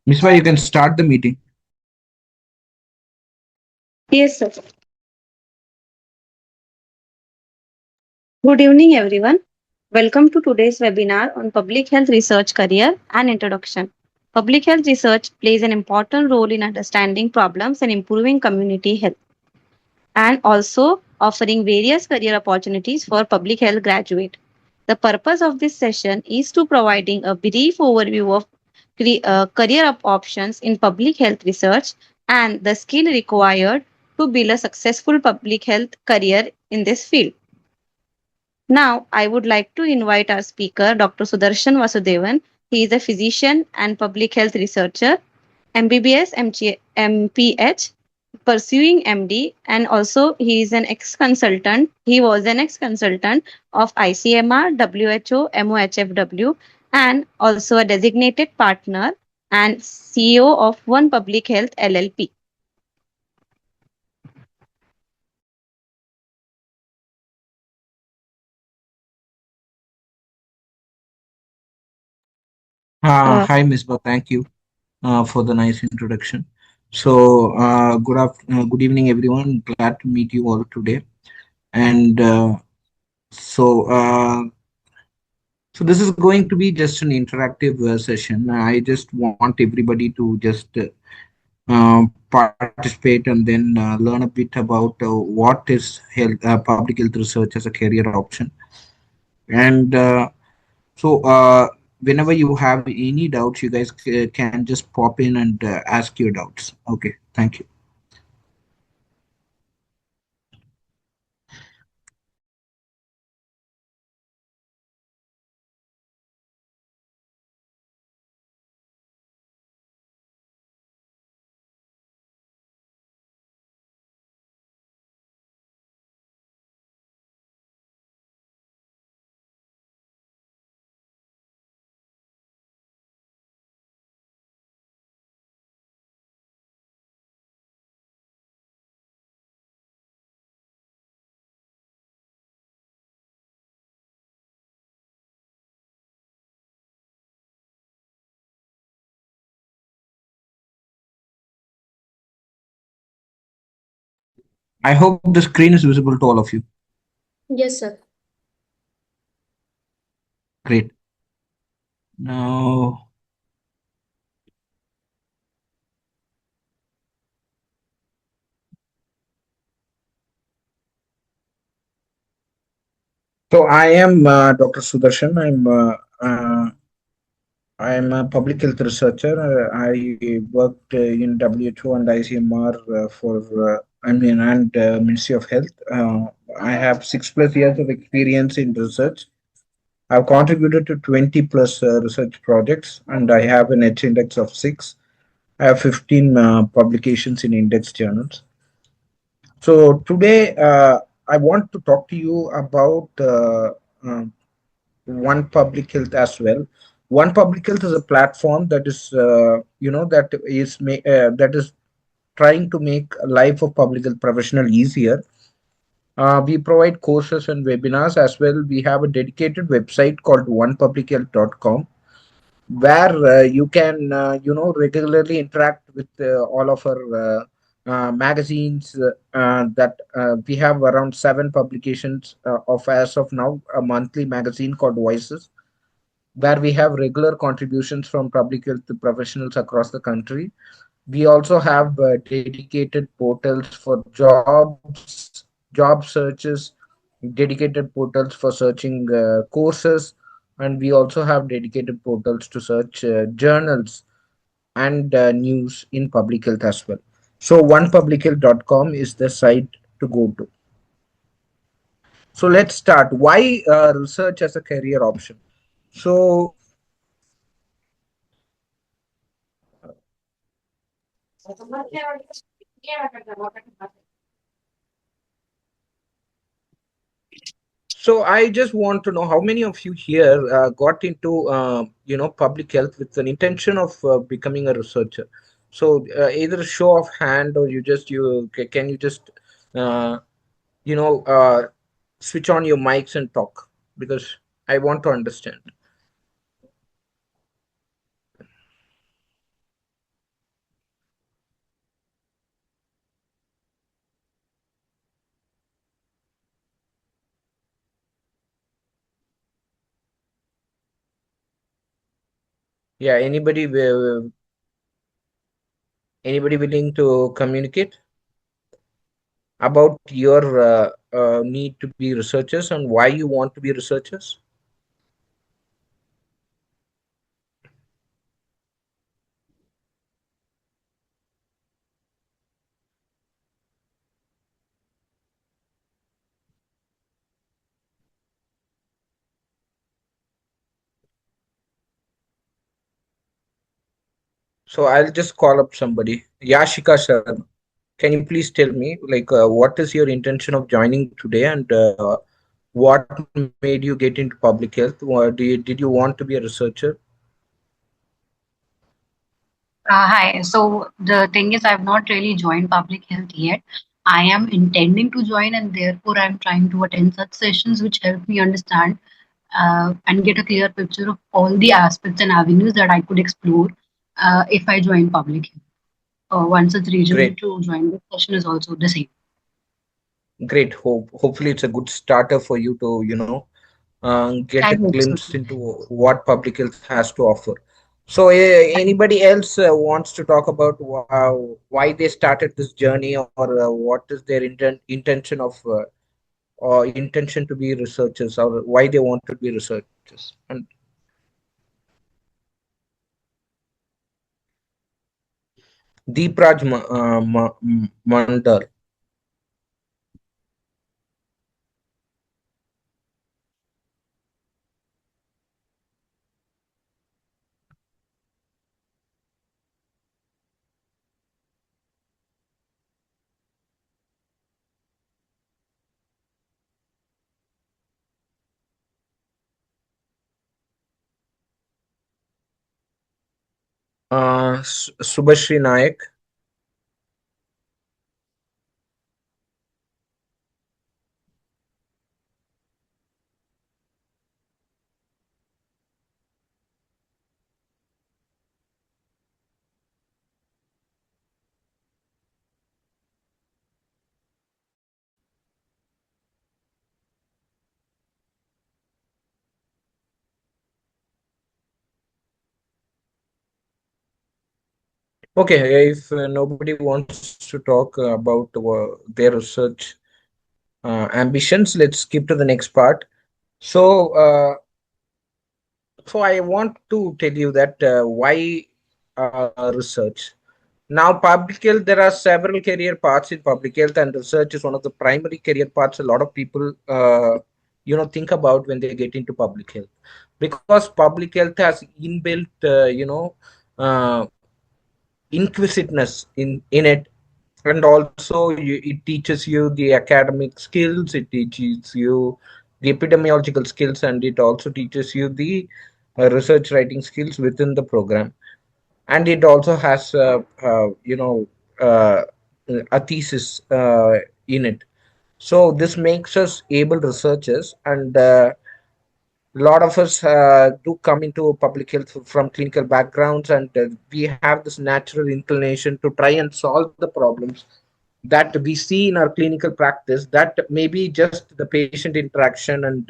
Misbah, you can start the meeting. Yes, sir. Good evening, everyone. Welcome to today's webinar on public health research career and introduction. Public health research plays an important role in understanding problems and improving community health, and also offering various career opportunities for public health graduate. The purpose of this session is to providing a brief overview of career options in public health research and the skill required to build a successful public health career in this field. Now, I would like to invite our speaker, Dr. Sudarshan Vasudevan. He is a physician and public health researcher, MBBS, MPH, pursuing MD, and also he is an ex-consultant. He was an ex-consultant of ICMR, WHO, MOHFW, and also a designated partner and CEO of One Public Health LLP. Uh, Hi, Misbah. Thank you for the nice introduction. So, good evening, everyone. Glad to meet you all today. And so, uh, so this is going to be just an interactive session. I just want everybody to just participate and then learn a bit about what is public health research as a career option. And whenever you have any doubts, you guys can just pop in and ask your doubts. Okay, thank you. I hope the screen is visible to all of you. Yes, sir. Great. Now, so I am Dr. Sudarshan. I'm a public health researcher. I worked in WHO and ICMR and Ministry of Health. I have 6+ years of experience in research. I've contributed to 20 plus research projects, and I have an H index of 6. I have 15 publications in index journals. So today, I want to talk to you about One Public Health as well. One Public Health is a platform that is, that is trying to make life of public health professional easier. We provide courses and webinars as well. We have a dedicated website called onepublichealth.com where you can regularly interact with all of our magazines that we have around 7 publications of as of now a monthly magazine called Voices, where we have regular contributions from public health professionals across the country. We also have dedicated portals for job searches, dedicated portals for searching courses, and we also have dedicated portals to search journals and news in public health as well. So onepublichealth.com is the site to go to. So let's start. Why research as a career option? So So I just want to know how many of you here got into public health with an intention of becoming a researcher. So either a show of hand or can you just uh, you know uh, switch on your mics and talk, because I want to understand. Yeah, anybody willing to communicate about your need to be researchers and why you want to be researchers? So I'll just call up somebody. Yashika sir, can you please tell me, like, what is your intention of joining today, and what made you get into public health? Did you want to be a researcher? Hi. So the thing is, I've not really joined public health yet. I am intending to join, and therefore, I'm trying to attend such sessions which help me understand and get a clear picture of all the aspects and avenues that I could explore if I join public health. One such reason Great, to join this session is also the same. great. Hopefully, it's a good starter for you to, get I a hope so. glimpse into what public health has to offer. So, anybody else wants to talk about why they started this journey, or what is their intention of or intention to be researchers, or why they want to be researchers? And Deepraj Mandar. Subhashri Nayak. Okay, if nobody wants to talk about their research ambitions, let's skip to the next part. So, so I want to tell you that why research. Now, public health, there are several career paths in public health, and research is one of the primary career paths a lot of people, think about when they get into public health, because public health has inbuilt, uh, inquisitiveness in it, and also it teaches you the academic skills, it teaches you the epidemiological skills, and it also teaches you the research writing skills within the program. And it also has uh, a thesis in it. So this makes us able researchers, and a lot of us do come into public health from clinical backgrounds, and we have this natural inclination to try and solve the problems that we see in our clinical practice, that maybe just the patient interaction and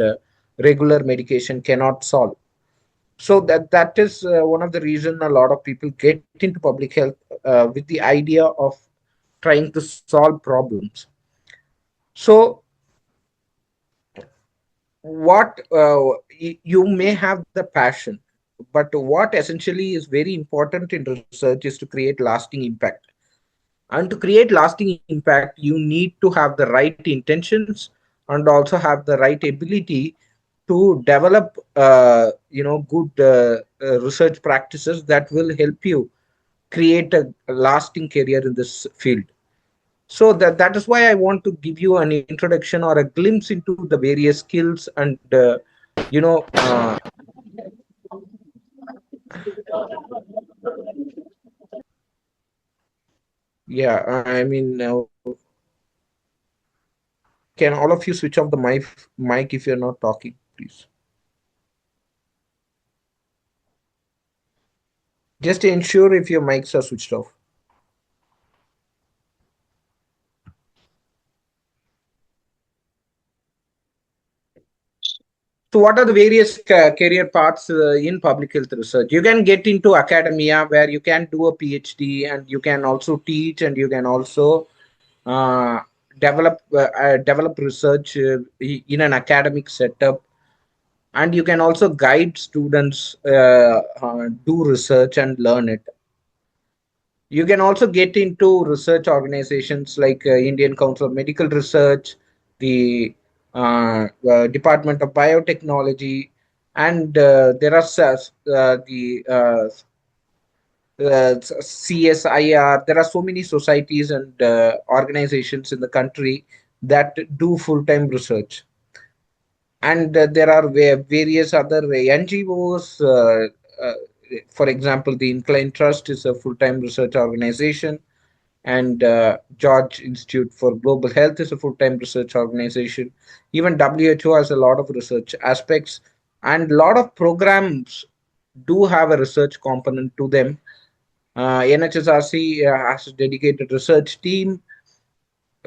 regular medication cannot solve. So that is one of the reason a lot of people get into public health with the idea of trying to solve problems. So what you may have the passion, but what essentially is very important in research is to create lasting impact. And to create lasting impact, you need to have the right intentions and also have the right ability to develop good research practices that will help you create a lasting career in this field. So that is why I want to give you an introduction or a glimpse into the various skills and you know uh, yeah, I mean, can all of you switch off the mic if you're not talking, please? Just ensure if your mics are switched off. So, what are the various career paths in public health research? You can get into academia where you can do a PhD and you can also teach and you can also uh, develop research in an academic setup, and you can also guide students do research and learn it. You can also get into research organizations like Indian Council of Medical Research, the Department of Biotechnology, and there are the CSIR. There are so many societies and organizations in the country that do full-time research, and there are various other NGOs. For example, the Incline Trust is a full-time research organization, and George Institute for Global Health is a full-time research organization. Even WHO has a lot of research aspects, and a lot of programs do have a research component to them. NHSRC has a dedicated research team.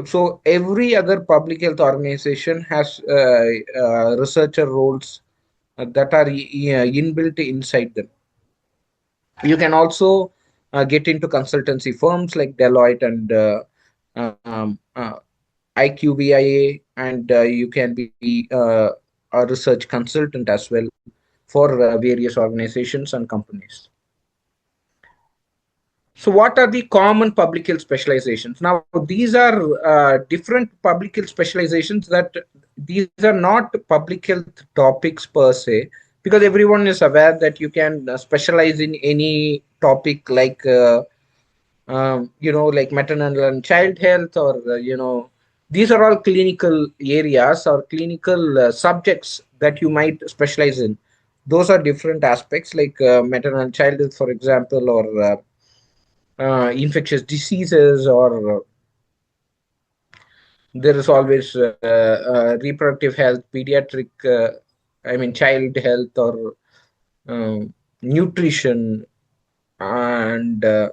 So every other public health organization has researcher roles that are inbuilt inside them. You can also get into consultancy firms like Deloitte and IQVIA, and you can be a research consultant as well for various organizations and companies. So, what are the common public health specializations? Now, these are different public health specializations that these are not public health topics per se, because everyone is aware that you can specialize in any topic like like maternal and child health, or these are all clinical areas or clinical subjects that you might specialize in. Those are different aspects like maternal and child health, for example, or infectious diseases, or there is always reproductive health, pediatric, I mean, child health, or nutrition, and there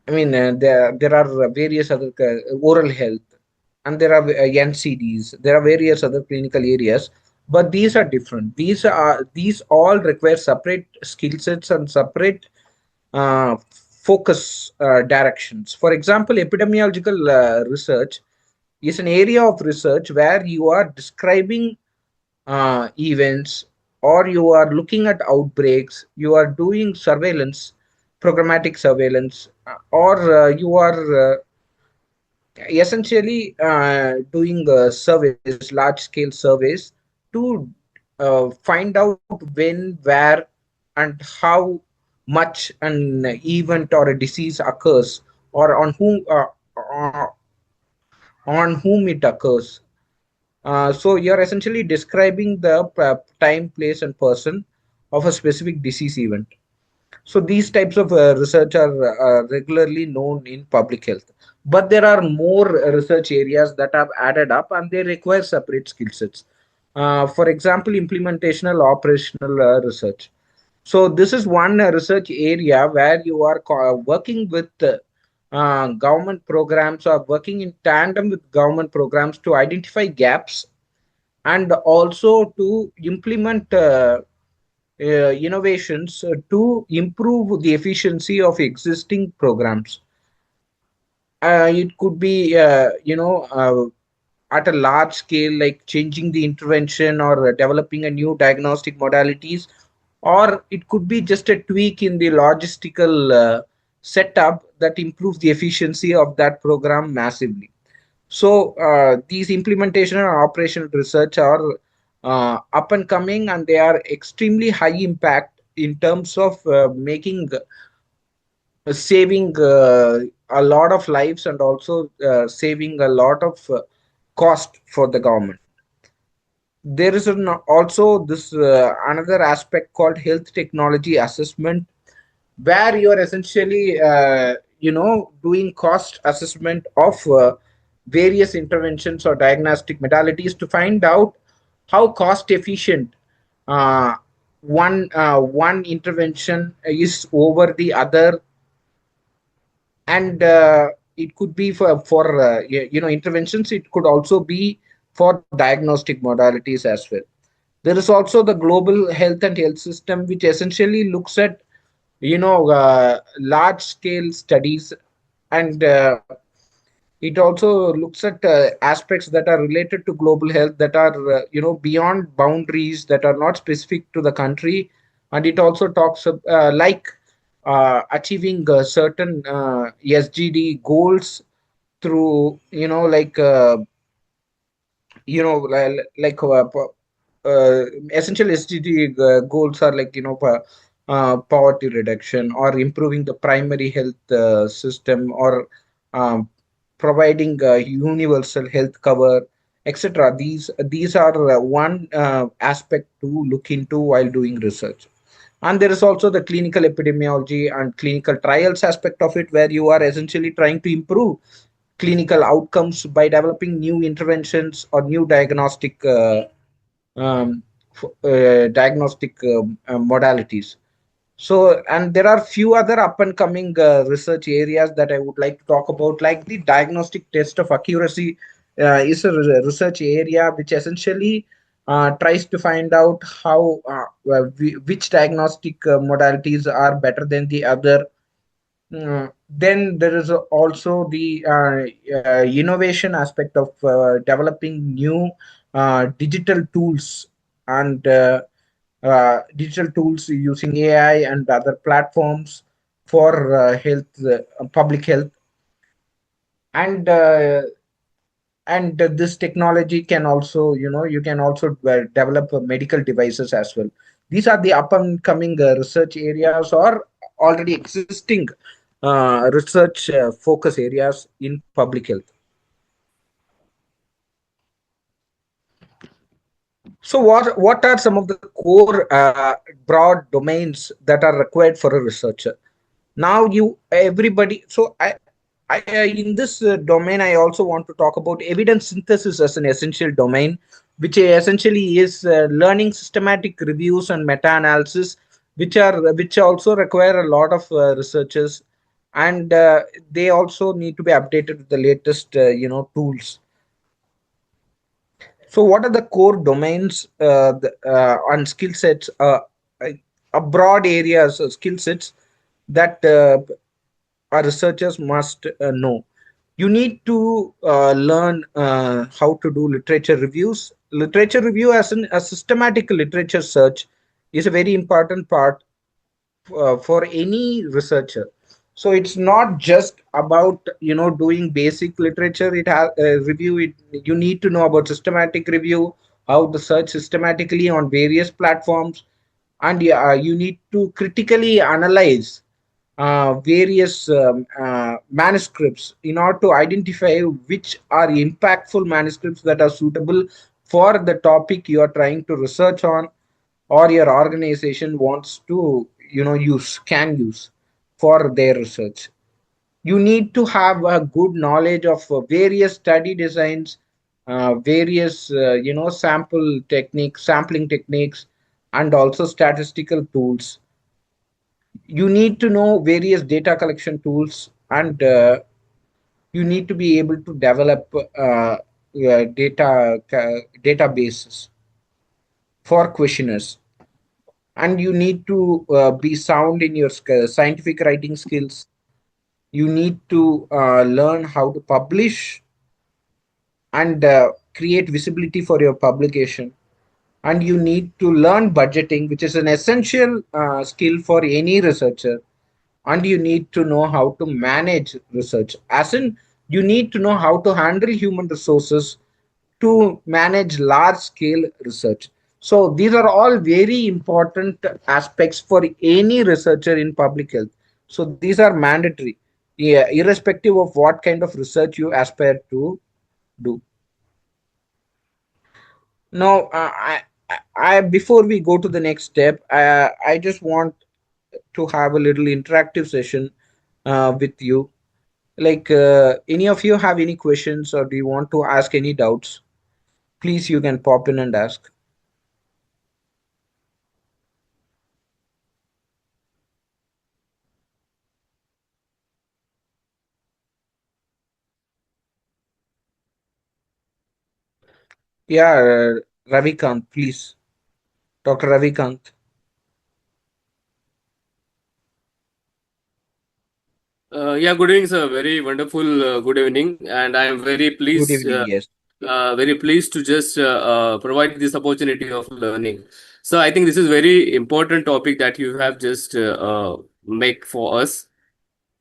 are various other oral health, and there are NCDs. There are various other clinical areas, but these are different. These all require separate skill sets and separate focus directions. For example, epidemiological research is an area of research where you are describing events, or you are looking at outbreaks, you are doing surveillance, programmatic surveillance, or you are essentially doing surveys, large scale surveys, to find out when, where, and how much an event or a disease occurs, or on whom it occurs. So you're essentially describing the time, place, and person of a specific disease event. So these types of research are regularly known in public health. But there are more research areas that have added up, and they require separate skill sets. For example, implementational operational research. So this is one research area where you are working with government programs, or working in tandem with government programs to identify gaps, and also to implement innovations to improve the efficiency of existing programs. It could be, at a large scale, like changing the intervention, or developing a new diagnostic modalities, or it could be just a tweak in the logistical setup that improves the efficiency of that program massively. So these implementation and operational research are up and coming, and they are extremely high impact in terms of making saving a lot of lives, and also saving a lot of cost for the government. There is also this another aspect called health technology assessment, where you are essentially doing cost assessment of various interventions or diagnostic modalities to find out how cost efficient uh, one intervention is over the other. And it could be for interventions. It could also be for diagnostic modalities as well. There is also the global health and health system, which essentially looks at large scale studies, and it also looks at aspects that are related to global health, that are beyond boundaries, that are not specific to the country. And it also talks like achieving certain SGD goals through like essential SDG goals are like poverty reduction, or improving the primary health system, or um, providing universal health cover, etc. These are one aspect to look into while doing research. And there is also the clinical epidemiology and clinical trials aspect of it, where you are essentially trying to improve clinical outcomes by developing new interventions or new um, diagnostic modalities. So, and there are few other up and coming research areas that I would like to talk about, like the diagnostic test of accuracy is a research area which essentially tries to find out how which diagnostic modalities are better than the other. Then there is also the innovation aspect of developing new digital tools, and digital tools using AI and other platforms for public health. And uh, and this technology can also, you can also develop medical devices as well. These are the up and coming research areas, or already existing research focus areas in public health. So what are some of the core broad domains that are required for a researcher? Now you everybody so I in this domain, I also want to talk about evidence synthesis as an essential domain, which essentially is learning systematic reviews and meta-analysis, which also require a lot of researchers, and they also need to be updated with the latest tools. So, what are the core domains and skill sets, broad areas, skill sets that our researchers must know? You need to learn how to do literature reviews. Literature review, as a systematic literature search, is a very important part for any researcher. So it's not just about doing basic literature. It has review it. You need to know about systematic review, how to search systematically on various platforms, and yeah, you need to critically analyze various manuscripts in order to identify which are impactful manuscripts that are suitable for the topic you are trying to research on, or your organization wants to use for their research. You need to have a good knowledge of various study designs, various sampling techniques, and also statistical tools. You need to know various data collection tools, and you need to be able to develop databases for questionnaires, and you need to be sound in your scientific writing skills. You need to learn how to publish and create visibility for your publication, and you need to learn budgeting, which is an essential skill for any researcher. And you need to know how to manage research, as in you need to know how to handle human resources to manage large scale research. So these are all very important aspects for any researcher in public health. So these are mandatory, yeah, irrespective of what kind of research you aspire to do. Now, before we go to the next step, I just want to have a little interactive session with you. Like, any of you have any questions, or do you want to ask any doubts? Please, you can pop in and ask. Yeah, Ravikant, please. Dr. Ravikant. Yeah, good evening, sir. Very wonderful. Good evening, and I am Good evening. Yes. very pleased to just provide this opportunity of learning. So I think this is very important topic that you have just make for us.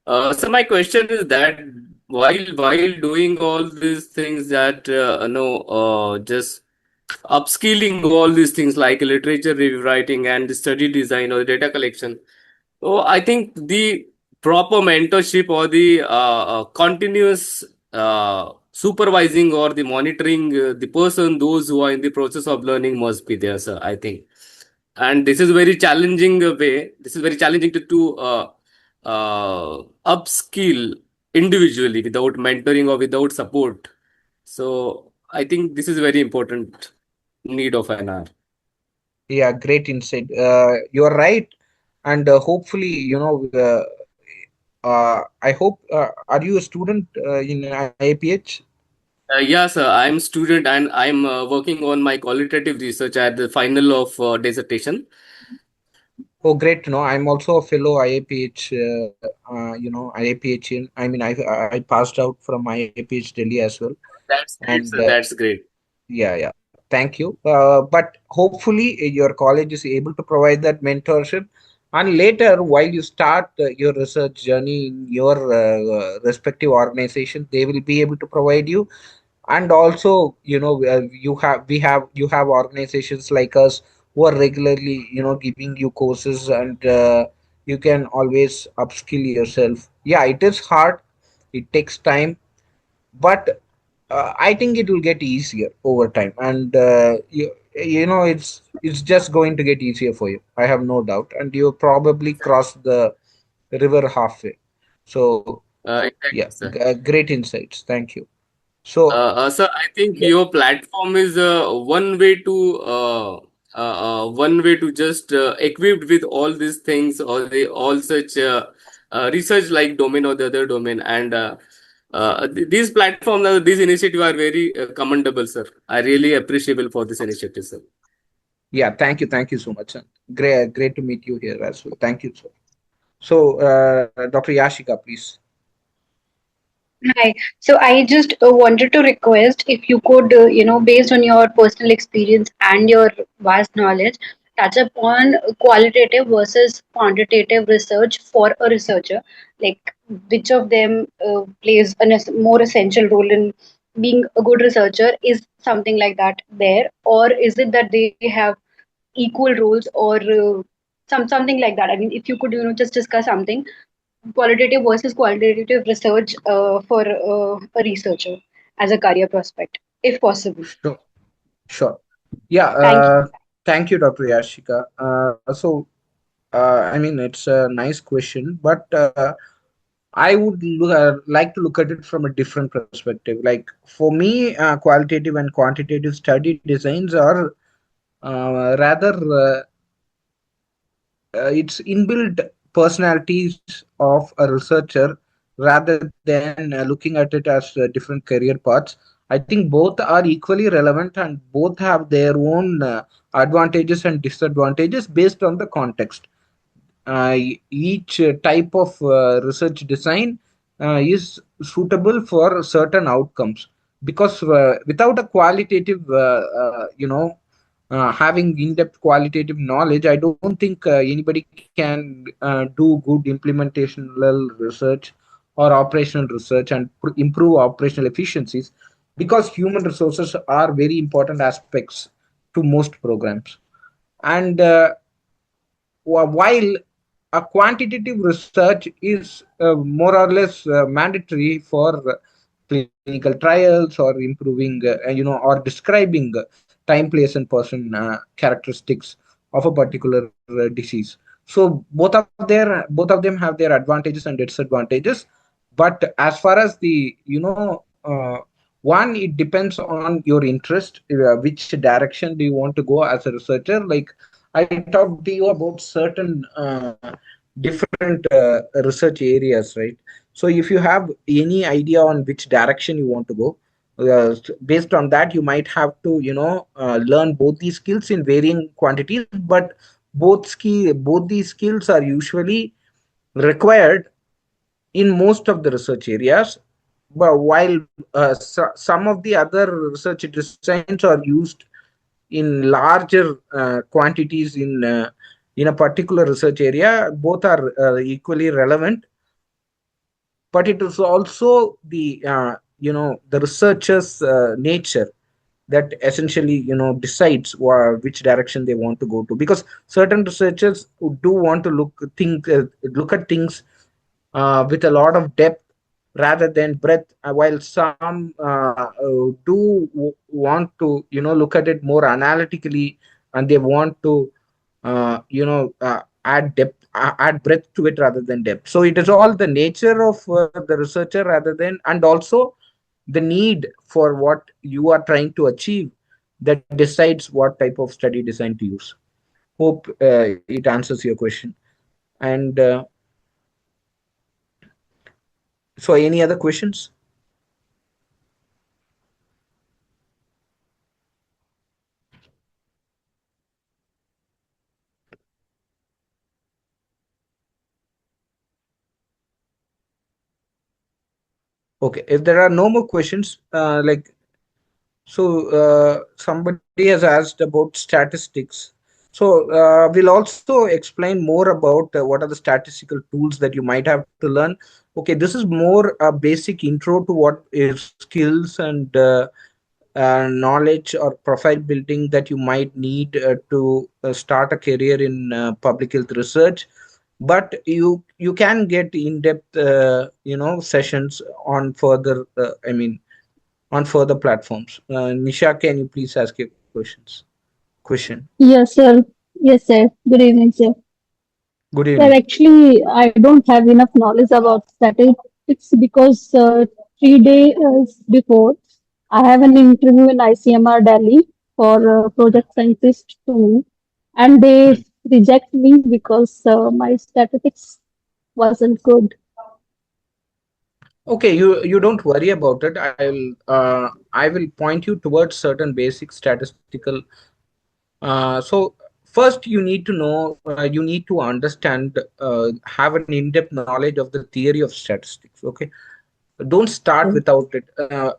So my question is that while doing all these things that just upskilling all these things like literature rewriting and the study design or data collection. Oh, I think the proper mentorship or the continuous supervising or the monitoring the person, those who are in the process of learning must be there, sir. I think, and this is very challenging way. This is very challenging upskill individually without mentoring or without support. So I think this is very important need of an hour. Yeah, great insight. You're right. And hopefully, I hope, are you a student in IAPH? Yeah, sir. I'm student and I'm working on my qualitative research at the final of dissertation. Oh, great to know. I'm also a fellow IAPH, IAPH I passed out from IAPH Delhi as well. That's great, And sir. That's great. yeah, thank you. But hopefully, your college is able to provide that mentorship. And later, while you start your research journey in your respective organization, they will be able to provide you. And also, you have organizations like us who are regularly, giving you courses, and you can always upskill yourself. Yeah, it is hard. It takes time, but I think it will get easier over time, and it's just going to get easier for you. I have no doubt, and you probably cross the river halfway. So yeah, Exactly, sir. great insights. Thank you. So Sir, I think yeah, your platform is one way to just equipped with all these things or the all such research like domain or the other domain and these platforms these initiatives are very commendable, sir. I really appreciable for this initiative, sir. yeah. Thank you so much, and great to meet you here as well. Thank you, sir. So Dr. Yashika, please. Hi. So I just wanted to request if you could, based on your personal experience and your vast knowledge, touch upon qualitative versus quantitative research for a researcher. Like which of them plays more essential role in being a good researcher? Is something like that there, or is it that they have equal roles, or something like that? I mean, if you could, just discuss something qualitative versus quantitative research for a researcher as a career prospect, if possible. Sure, sure. Yeah, Thank you. thank you, Dr. Yashika. I mean, it's a nice question, but I would like to look at it from a different perspective. Like for me, qualitative and quantitative study designs are rather it's inbuilt personalities of a researcher rather than looking at it as different career paths. I think both are equally relevant and both have their own advantages and disadvantages based on the context. Each type of research design is suitable for certain outcomes, because without a qualitative having in-depth qualitative knowledge, I don't think anybody can do good implementational research or operational research and improve operational efficiencies, because human resources are very important aspects to most programs. And while a quantitative research is more or less mandatory for clinical trials or improving, or describing time, place, and person characteristics of a particular disease. So both of them have their advantages and disadvantages. But as far as the one, it depends on your interest, which direction do you want to go as a researcher. Like I talked to you about certain different research areas, right? So if you have any idea on which direction you want to go, Based on that, you might have to learn both these skills in varying quantities, but both these skills are usually required in most of the research areas. But while some of the other research designs are used in larger quantities in a particular research area, both are equally relevant. But it is also the researcher's nature that essentially decides which direction they want to go to, because certain researchers who do want to look at things with a lot of depth rather than breadth, while some want to look at it more analytically, and they want to add breadth to it rather than depth. So it is all the nature of the researcher rather than, and also the need for what you are trying to achieve, that decides what type of study design to use. Hope it answers your question. And so any other questions? Okay, if there are no more questions, somebody has asked about statistics. So we'll also explain more about what are the statistical tools that you might have to learn. Okay, this is more a basic intro to what is skills and knowledge or profile building that you might need to start a career in public health research. But you can get in-depth sessions on further on further platforms. Nisha, can you please ask your question? Yes, sir. Yes, sir. Good evening, sir. Good Sir, evening. actually, I don't have enough knowledge about statistics because 3 days before, I have an interview in ICMR Delhi for project scientist 2, and they Hmm. reject me because my statistics wasn't good. Okay, you don't worry about it. I will point you towards certain basic statistical. So first, you need to know, you need to understand, have an in-depth knowledge of the theory of statistics. Okay, don't start Okay. without it.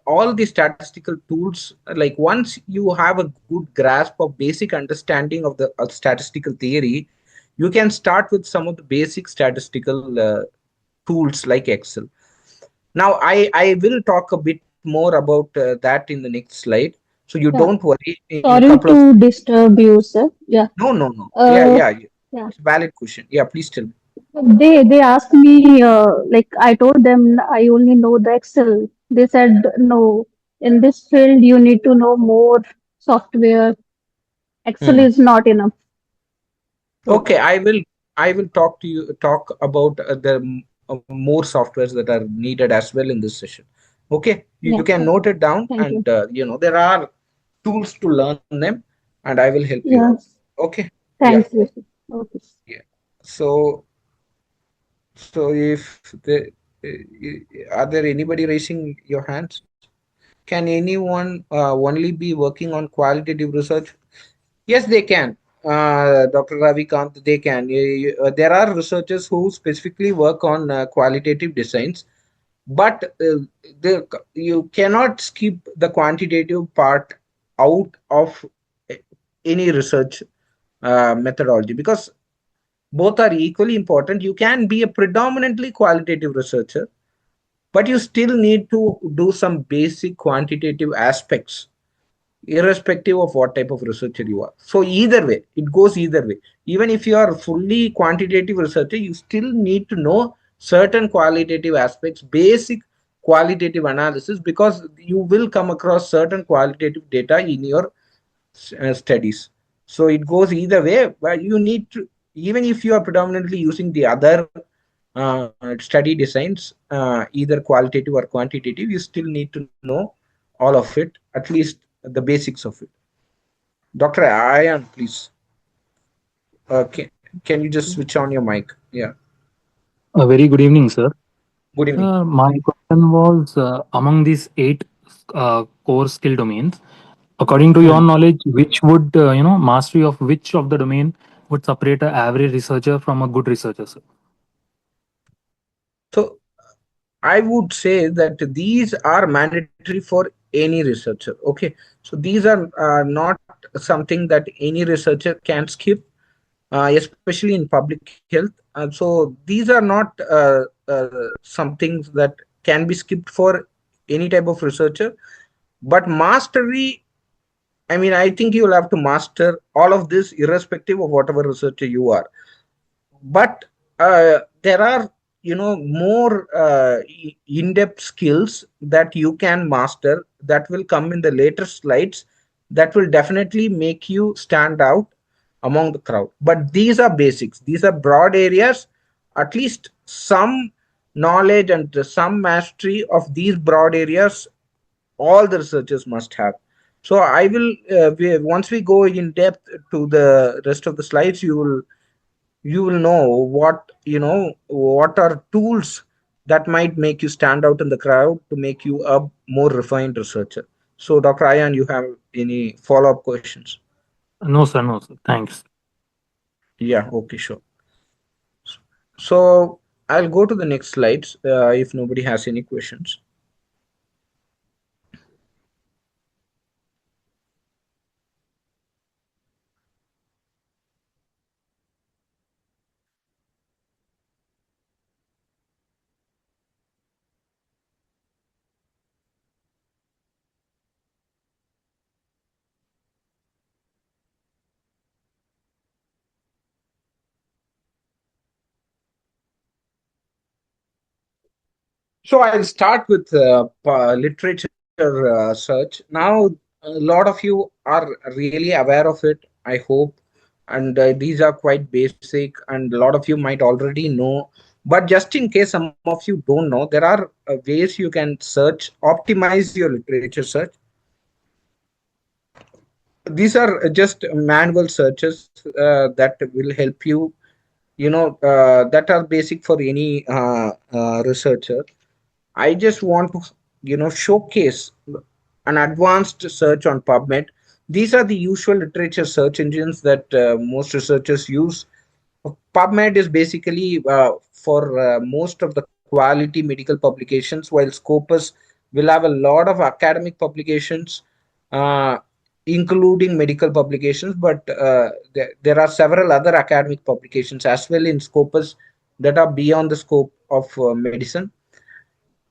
All the statistical tools, like once you have a good grasp of basic understanding of the statistical theory, you can start with some of the basic statistical tools like Excel. Now, I will talk a bit more about that in the next slide. So you don't Yeah. worry. In a couple Sorry of to disturb you, sir. Yeah. no, no, no. Yeah, Uh, yeah. yeah. It's a valid question. Yeah, please tell me. They asked me like I told them I only know the Excel. They said no. In this field, you need to know more software. Excel Hmm. is not enough. So Okay, I will talk about more softwares that are needed as well in this session. Okay, you yeah, can yeah. note it down, Thank and you. there are tools to learn them, and I will help you out. Yeah. Okay, yeah, Thanks. Rishi. Okay. yeah. So if are there anybody raising your hands? Can anyone only be working on qualitative research? Yes, they can. Dr. Ravikant, they can. There are researchers who specifically work on qualitative designs, but you cannot skip the quantitative part out of uh, any research methodology, because both are equally important. You can be a predominantly qualitative researcher, but you still need to do some basic quantitative aspects irrespective of what type of researcher you are. So either way, it goes either way. Even if you are fully quantitative researcher, you still need to know certain qualitative aspects, basic qualitative analysis, because you will come across certain qualitative data in your studies. So it goes either way, but you need to, even if you are predominantly using the other study designs, either qualitative or quantitative, you still need to know all of it, at least the basics of it. Dr. Ayan, please. Can you just switch on your mic? Yeah. A very good evening, sir. Good evening. My question was among these eight core skill domains. According to your Hmm. knowledge, which would mastery of which of the domain would separate an average researcher from a good researcher, sir? So I would say that these are mandatory for any researcher. Okay, so these are not something that any researcher can skip, especially in public health. So these are not some things that can be skipped for any type of researcher. But mastery, I mean, I think you will have to master all of this irrespective of whatever researcher you are. But there are, more in-depth skills that you can master that will come in the later slides, that will definitely make you stand out among the crowd. But these are basics, these are broad areas. At least some knowledge and some mastery of these broad areas all the researchers must have. So I will, once we go in depth to the rest of the slides, you will know what are tools that might make you stand out in the crowd to make you a more refined researcher. So Dr. Ayan, you have any follow-up questions? No, sir. No, sir. Thanks. Yeah, okay, sure. So I'll go to the next slides if nobody has any questions. So I'll start with literature search. Now, a lot of you are really aware of it, I hope, and these are quite basic, and a lot of you might already know. But just in case some of you don't know, there are ways you can search, optimize your literature search. These are just manual searches that will help you, that are basic for any researcher. I just want to, showcase an advanced search on PubMed. These are the usual literature search engines that most researchers use. PubMed is basically for most of the quality medical publications, while Scopus will have a lot of academic publications, uh, including medical publications. But there are several other academic publications as well in Scopus that are beyond the scope of medicine.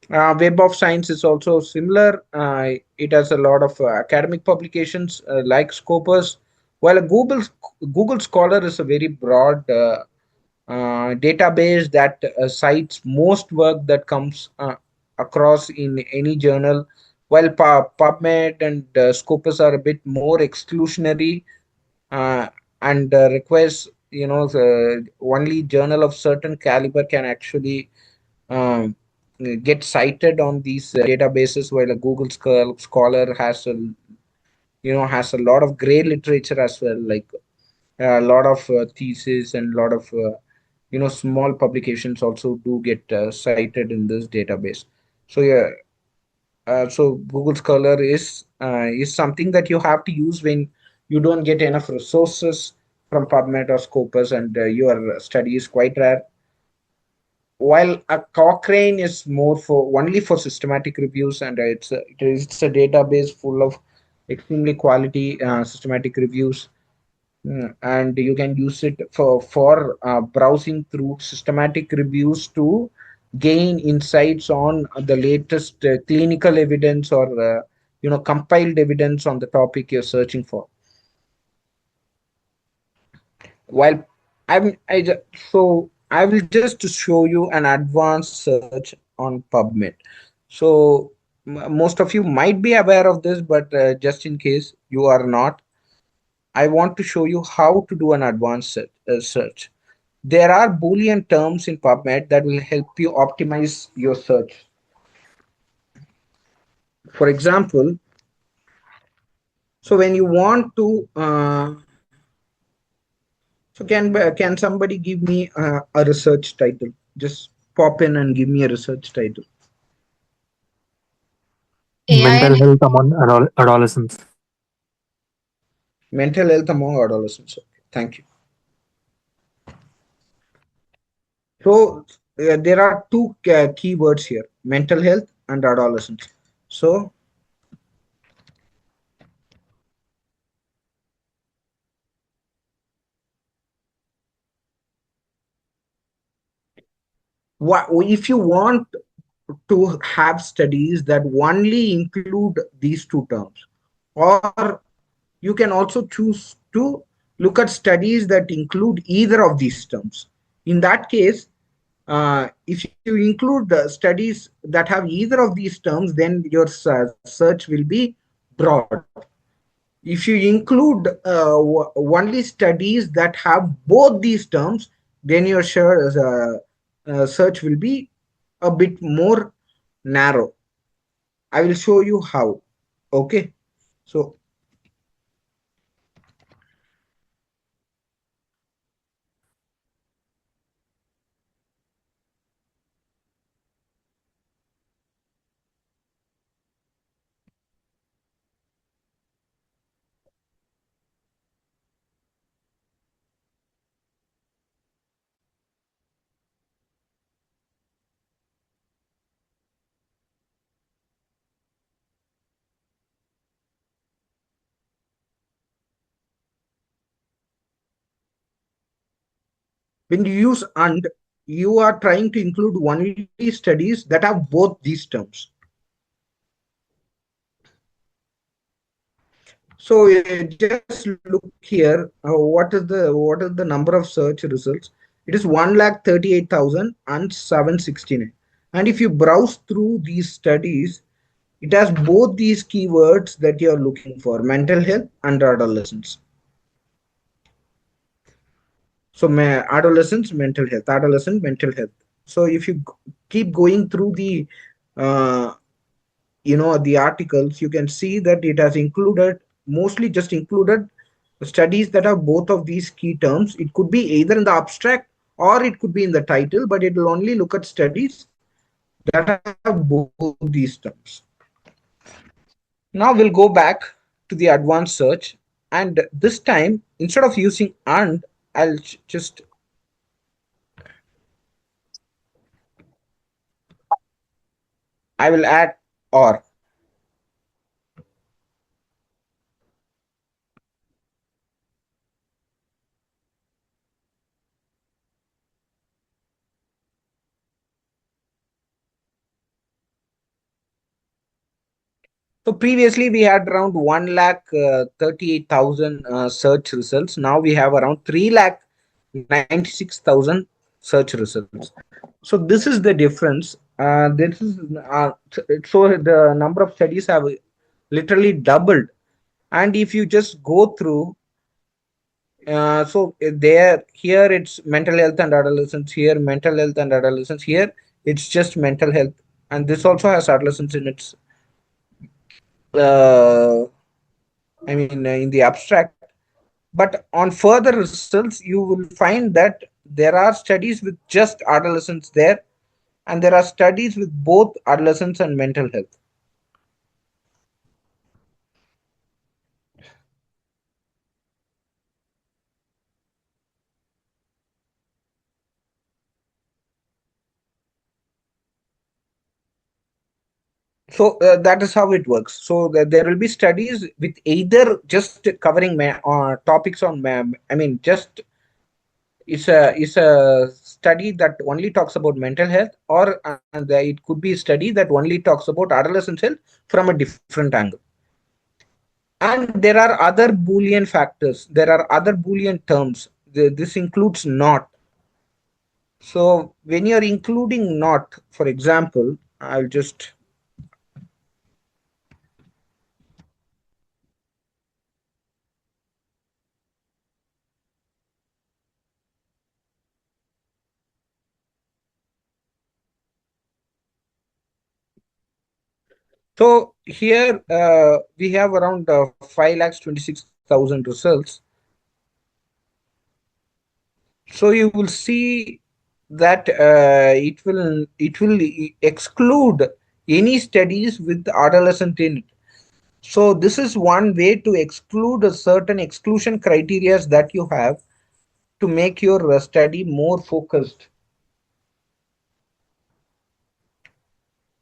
Web of Science is also similar. It has a lot of academic publications like Scopus, while Google Scholar is a very broad database that cites most work that comes across in any journal, while PubMed and Scopus are a bit more exclusionary uh, and requires, only journal of certain caliber can actually um, get cited on these databases, while a Google Scholar has a lot of gray literature as well, like a lot of thesis and a lot of small publications also do get cited in this database. So yeah, so Google Scholar is something that you have to use when you don't get enough resources from PubMed or Scopus, and your study is quite rare. While a Cochrane is more for only for systematic reviews, and it's a database full of extremely quality systematic reviews. And you can use it for browsing through systematic reviews to gain insights on the latest clinical evidence, or compiled evidence on the topic you're searching for. While I'm I ju- so I will just show you an advanced search on PubMed. So most of you might be aware of this, but just in case you are not, I want to show you how to do an advanced search. There are Boolean terms in PubMed that will help you optimize your search. For example, so when you want to, can somebody give me a research title? Just pop in and give me a research title. AI Mental and health among adolescents. Mental health among adolescents. Okay, thank you. So there are two keywords here: mental health and adolescence. So what if you want to have studies that only include these two terms, or you can also choose to look at studies that include either of these terms. In that case, if you include studies that have either of these terms, then your search will be broad. If you include only studies that have both these terms, then your search will be a bit more narrow. I will show you how. Okay. So when you use and, you are trying to include only studies that have both these terms. So just look here. What is the number of search results? It is 1,38,769. And if you browse through these studies, it has both these keywords that you are looking for: mental health and adolescence. So adolescence, mental health, adolescent, mental health. So if you keep going through uh, the articles, you can see that it has included, mostly just included, studies that have both of these key terms. It could be either in the abstract or it could be in the title, but it will only look at studies that have both these terms. Now we'll go back to the advanced search, and this time, instead of using and, I'll just I will add or. So previously we had around 1 lakh 38,000 search results. Now we have around 3 lakh 96,000 search results. So this is the difference. This is so the number of studies have literally doubled. And if you just go through, there here it's mental health and adolescence, here mental health and adolescence, here it's just mental health, and this also has adolescence in its uh, in the abstract. But on further results, you will find that there are studies with just adolescents there, and there are studies with both adolescents and mental health. So that is how it works. So there will be studies with either just covering topics on, just it's a study that only talks about mental health, or it could be a study that only talks about adolescent health from a different angle. And there are other Boolean factors. There are other Boolean terms. This includes not. So when you're including not, for example, I'll just so here we have around 5,26,000 results. So you will see that it will exclude any studies with adolescent in it. So this is one way to exclude a certain exclusion criteria that you have to make your study more focused.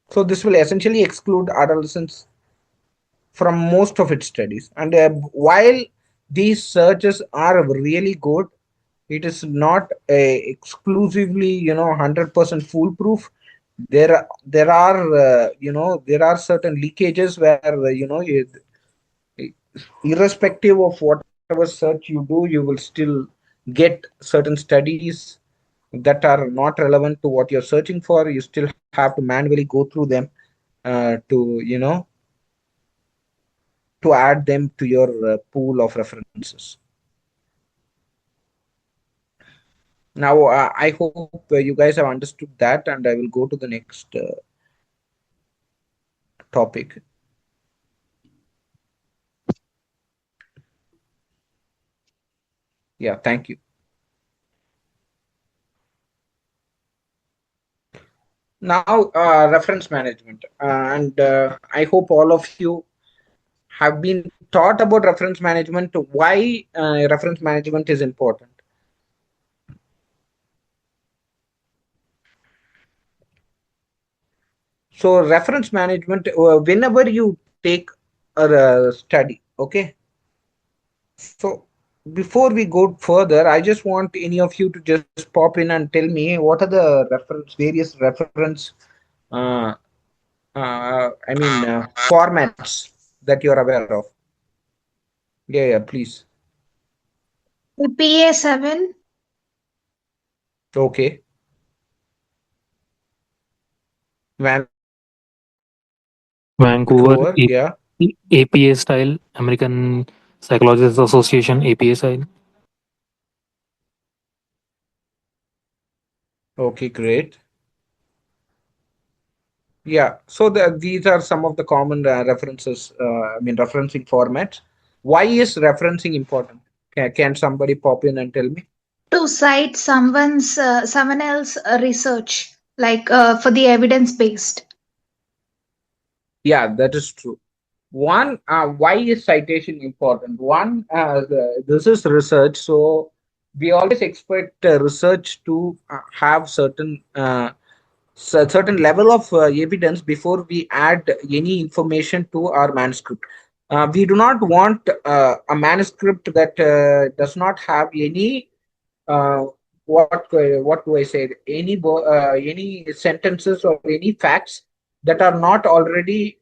So this will essentially exclude adolescents from most of its studies. And while these searches are really good, it is not exclusively 100% foolproof. There are certain leakages where irrespective of whatever search you do, you will still get certain studies that are not relevant to what you're searching for. You still have to manually go through them to add them to your pool of references. Now, I hope you guys have understood that, and I will go to the next topic. Yeah, thank you. Now, reference management, and I hope all of you have been taught about reference management. Why reference management is important. So, reference management, whenever you take a study, okay. So, before we go further, I just want any of you to just pop in and tell me what are the various reference, uh, formats that you're aware of. Yeah, yeah, please. PA7, Okay. Vancouver, Vancouver yeah. APA style, American Psychologists Association APA style. Okay, great. Yeah, so these are some of the common references, referencing formats. Why is referencing important? Can somebody pop in and tell me? to cite someone else research, like for the evidence based. Yeah, that is true. One, why is citation important? One, this is research, so we always expect research to have certain level of evidence before we add any information to our manuscript. We do not want a manuscript that does not have any uh, what do I say? Any sentences or any facts that are not already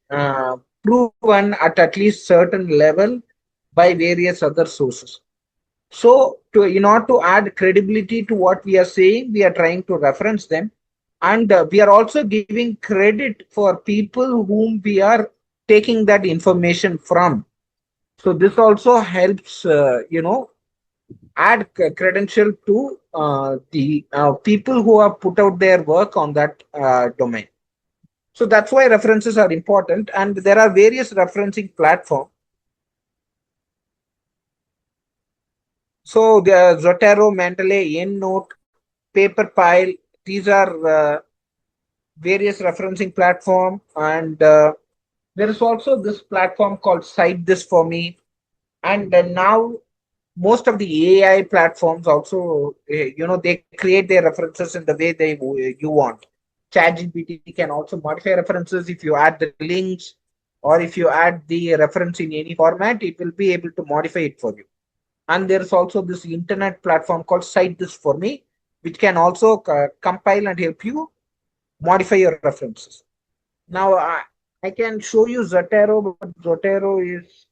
proven at least certain level by various other sources. So, in order to add credibility to what we are saying, we are trying to reference them, and we are also giving credit for people whom we are taking that information from. So, this also helps, add credential to the people who have put out their work on that domain. So that's why references are important, and there are various referencing platforms. So the Zotero, Mendeley, EndNote, Paperpile, these are various referencing platform, and there is also this platform called Cite This For Me, and now most of the AI platforms also, they create their references in the way you want. ChatGPT can also modify references if you add the links, or if you add the reference in any format, it will be able to modify it for you. And there's also this internet platform called Cite This For Me, which can also compile and help you modify your references. Now, I can show you Zotero, but Zotero is,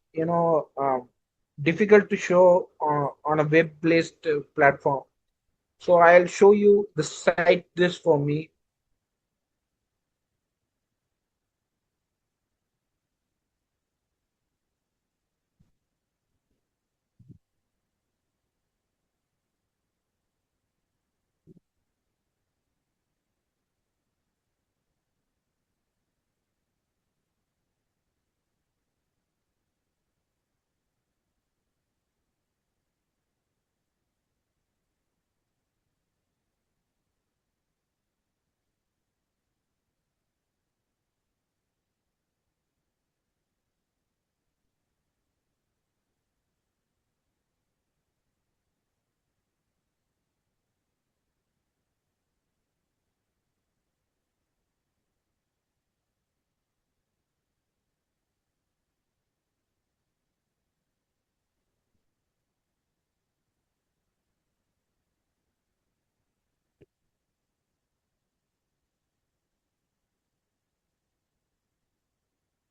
difficult to show on a web-based platform. So I'll show you the site this for me.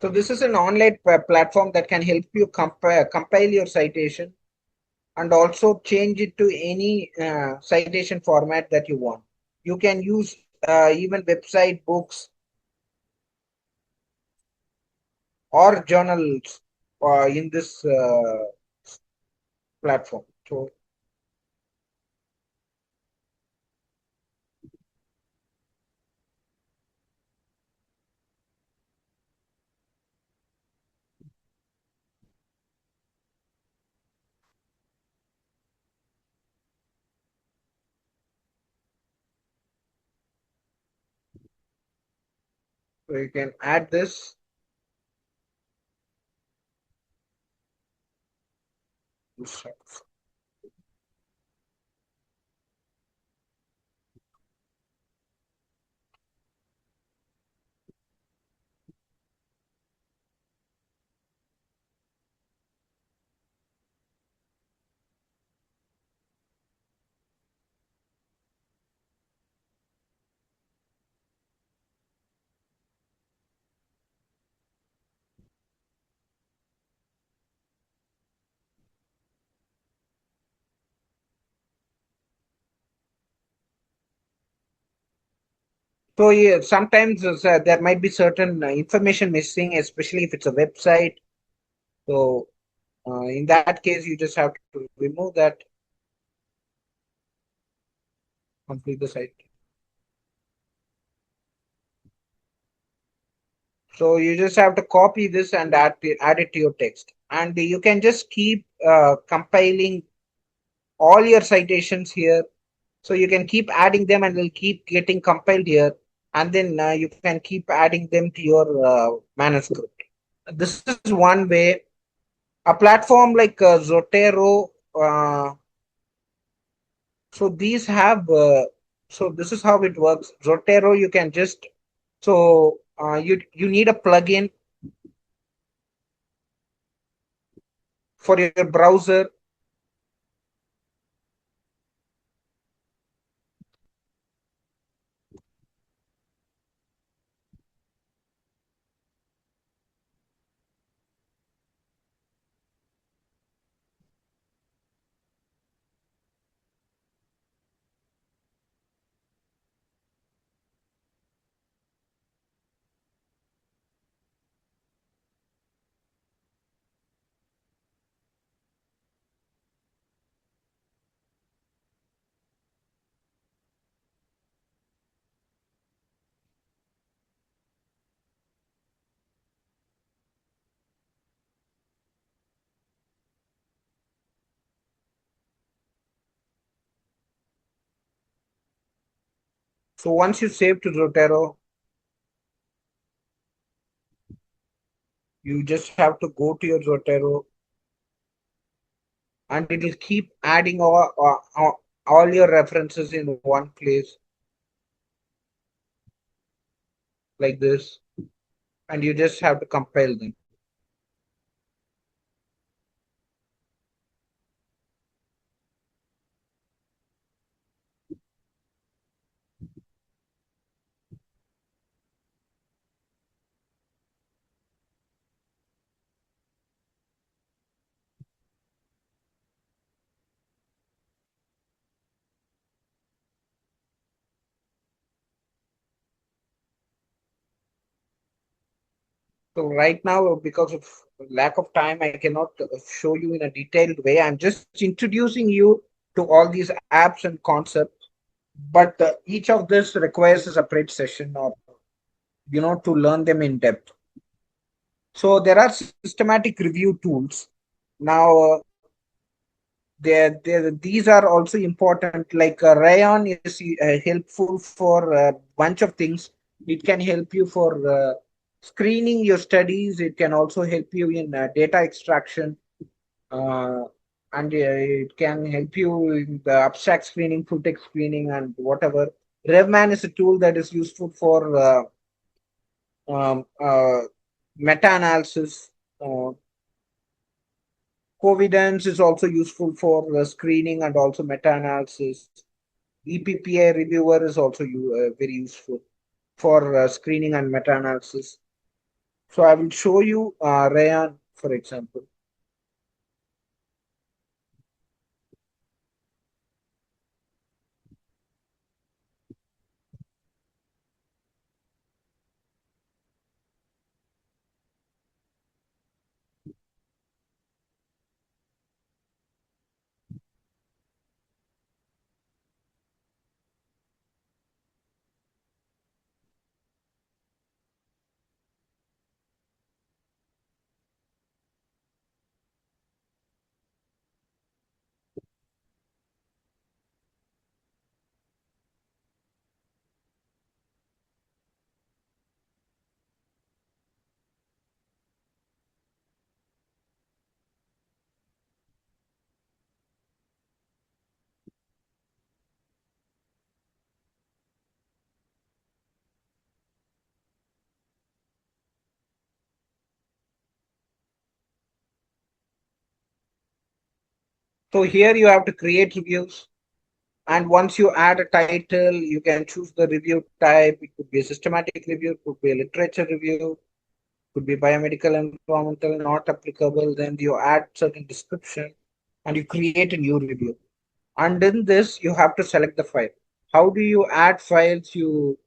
So this is an online platform that can help you compile your citation and also change it to any citation format that you want. You can use even website, books, or journals in this platform. So you can add this. So yeah, sometimes there might be certain information missing, especially if it's a website. So in that case, you just have to remove that, complete the site. So you just have to copy this and add it to your text. And you can just keep compiling all your citations here. So you can keep adding them and they'll keep getting compiled here. And then you can keep adding them to your manuscript. This is one way. A platform like Zotero. So these have, so this is how it works. Zotero, you can just, so you need a plugin for your browser. So once you save to Zotero, you just have to go to your Zotero and it will keep adding all your references in one place like this, and you just have to compile them. So right now, because of lack of time, I cannot show you in a detailed way. I'm just introducing you to all these apps and concepts. But each of this requires a separate session, or to learn them in depth. So there are systematic review tools. Now, these are also important. Like Rayon is helpful for a bunch of things. It can help you for screening your studies. It can also help you in data extraction, uh, and it can help you in the abstract screening, full text screening, and whatever. Revman is a tool that is useful for um, uh, meta-analysis. Covidence is also useful for screening and also meta-analysis. EPPA reviewer is also very useful for screening and meta-analysis. So I will show you Rayan, for example. So here you have to create reviews. And once you add a title, you can choose the review type. It could be a systematic review, it could be a literature review, could be biomedical, environmental, not applicable. Then you add certain description and you create a new review. And in this, you have to select the file. How do you add files? You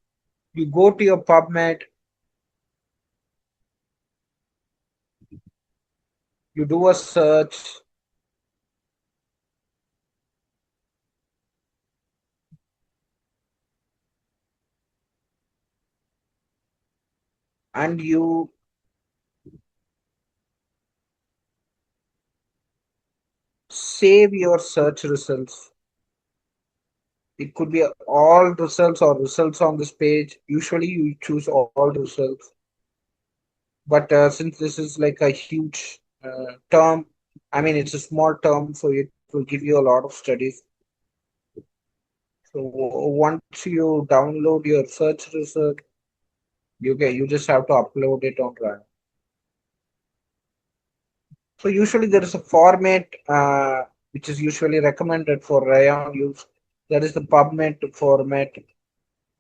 go to your PubMed, you do a search, and you save your search results. It could be all results or results on this page. Usually you choose all results. But since this is like a huge term, I mean, it's a small term, so it will give you a lot of studies. So once you download your search result, you just have to upload it on Run. So usually there is a format which is usually recommended for Rayon use. That is the PubMed format.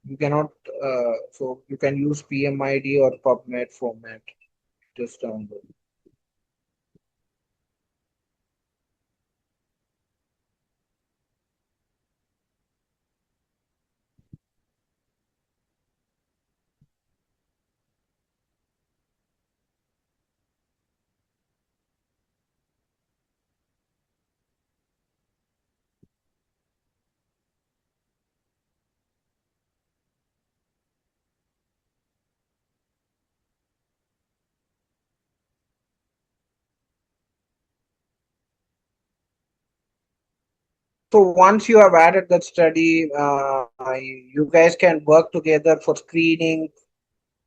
You cannot, so you can use PMID or PubMed format. Just download. So once you have added that study, you guys can work together for screening,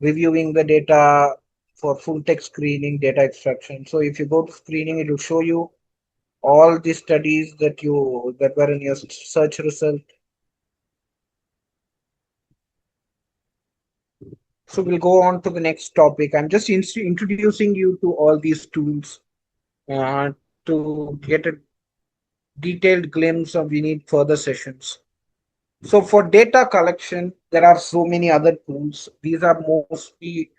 reviewing the data, for full text screening, data extraction. So if you go to screening, it will show you all the studies that were in your search result. So we'll go on to the next topic. I'm just introducing you to all these tools uh, to get a detailed glimpse of we need further sessions. So for data collection, there are so many other tools. These are mostly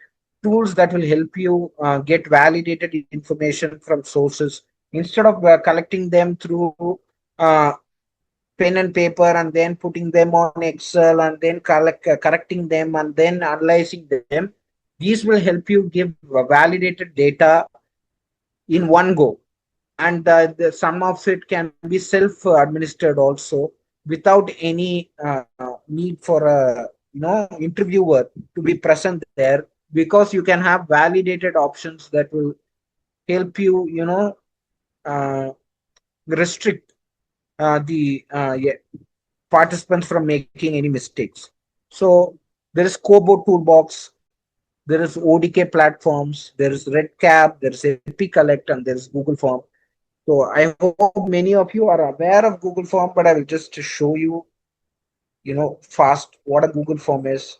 tools that will help you get validated information from sources instead of collecting them through uh, pen and paper and then putting them on Excel and then correcting them and then analyzing them. These will help you give validated data in one go, and some of it can be self administered also without any need for a interviewer to be present there, because you can have validated options that will help you uh, restrict the participants from making any mistakes. So there is Kobo toolbox, there is ODK platforms, there is RedCap, there is EpiCollect, and there is Google Form. So I hope many of you are aware of Google Form, but I will just show you, fast what a Google Form is.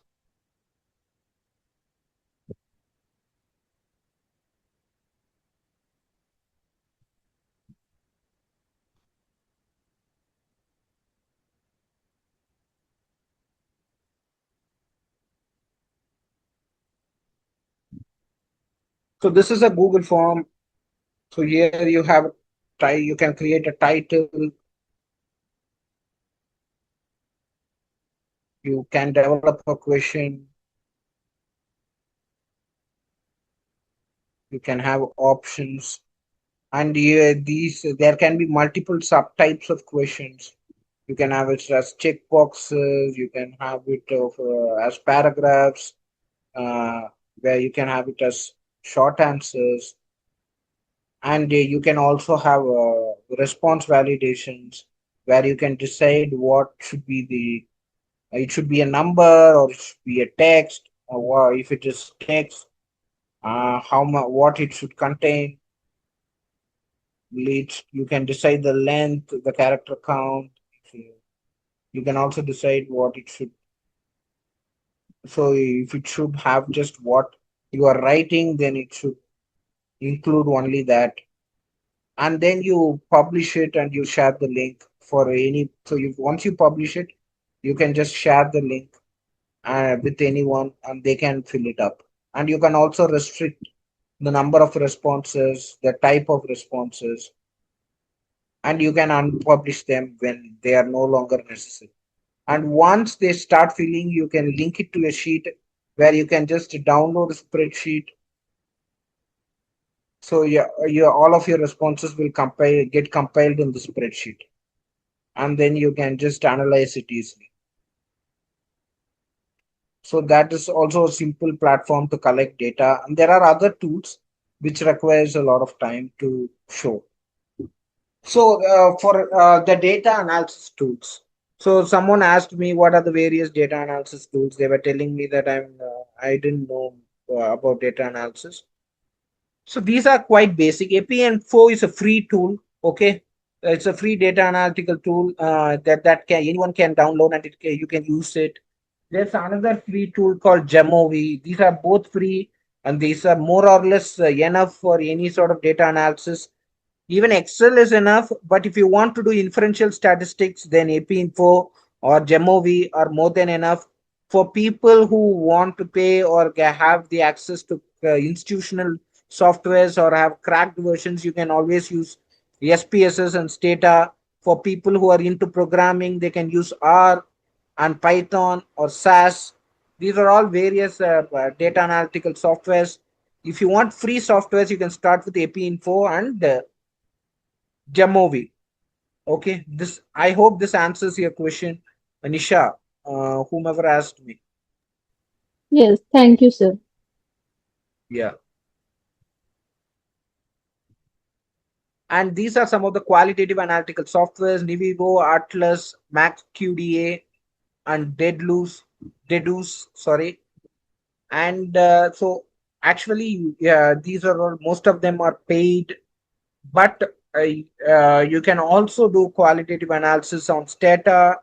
So this is a Google form. So here you have you can create a title, you can develop a question, you can have options, and these there can be multiple subtypes of questions. You can have it as checkboxes, you can have it as paragraphs, uh, where you can have it as short answers, and you can also have response validations where you can decide what should be the it should be a number or it should be a text, or if it is text, how much what it should contain. You can decide the length, the character count. You can also decide what it should. So if it should have just what you are writing, then it should include only that. And then you publish it and you share the link for any. So you once you publish it, you can just share the link with anyone and they can fill it up. And you can also restrict the number of responses, the type of responses, and you can unpublish them when they are no longer necessary. And once they start filling, you can link it to a sheet where you can just download a spreadsheet. So all of your responses will get compiled in the spreadsheet, and then you can just analyze it easily. So that is also a simple platform to collect data. And there are other tools which requires a lot of time to show. So for the data analysis tools, so someone asked me what are the various data analysis tools. They were telling me that I didn't know about data analysis. So these are quite basic. APN4 is a free tool. Okay, it's a free data analytical tool that can anyone can download and you can use it. There's another free tool called Gemovi. These are both free and these are more or less enough for any sort of data analysis. Even Excel is enough, but if you want to do inferential statistics, then APinfo or Gemovi are more than enough. For people who want to pay or have the access to institutional softwares or have cracked versions, you can always use SPSS and Stata. For people who are into programming, they can use R and Python or SAS. These are all various data analytical softwares. If you want free softwares, you can start with APinfo and Jamovi. Okay, this I hope this answers your question, Anisha, whomever asked me. Yes, thank you, sir. Yeah, and these are some of the qualitative analytical softwares: Nivivo, Atlas, MaxQDA, and Dedus. Sorry, and so actually, yeah, these are all, most of them are paid, but you can also do qualitative analysis on Stata,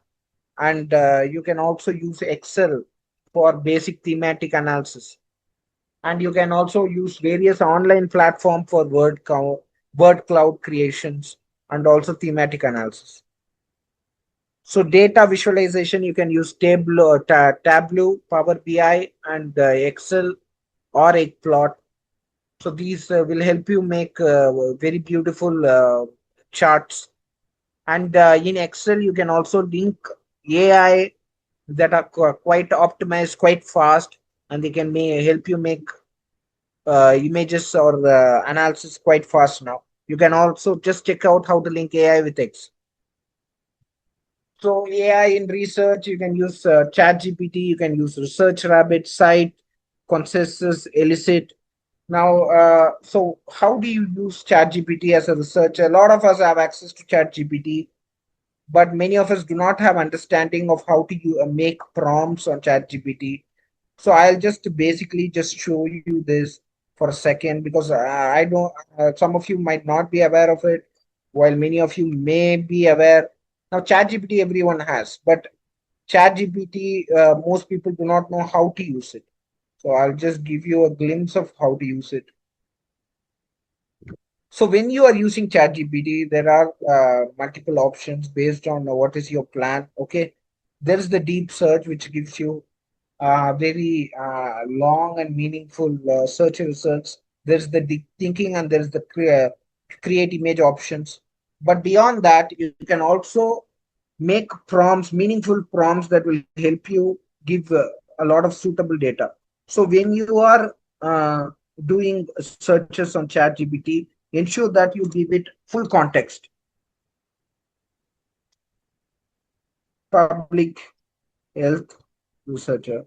and you can also use Excel for basic thematic analysis. And you can also use various online platform for word cloud creations and also thematic analysis. So data visualization, you can use Tableau, Power BI, and Excel or Eggplot. So these will help you make very beautiful charts. And in Excel, you can also link AI that are quite optimized, quite fast, and they can help you make images or analysis quite fast now. You can also just check out how to link AI with X. So AI in research, you can use ChatGPT, you can use Research Rabbit, Site, Consensus, Elicit. Now, so how do you use ChatGPT as a researcher? A lot of us have access to ChatGPT, but many of us do not have understanding of how to make prompts on ChatGPT. So I'll just basically just show you this for a second because I don't. Some of you might not be aware of it, while many of you may be aware. Now, ChatGPT everyone has, but ChatGPT most people do not know how to use it. So I'll just give you a glimpse of how to use it. So when you are using ChatGPT, there are multiple options based on what is your plan. Okay, there is the deep search which gives you very long and meaningful search results. there's the deep thinking, and there's the create image options. But beyond that, you can also make prompts, meaningful prompts that will help you give a lot of suitable data. So when you are doing searches on ChatGPT, ensure that you give it full context. Public health researcher.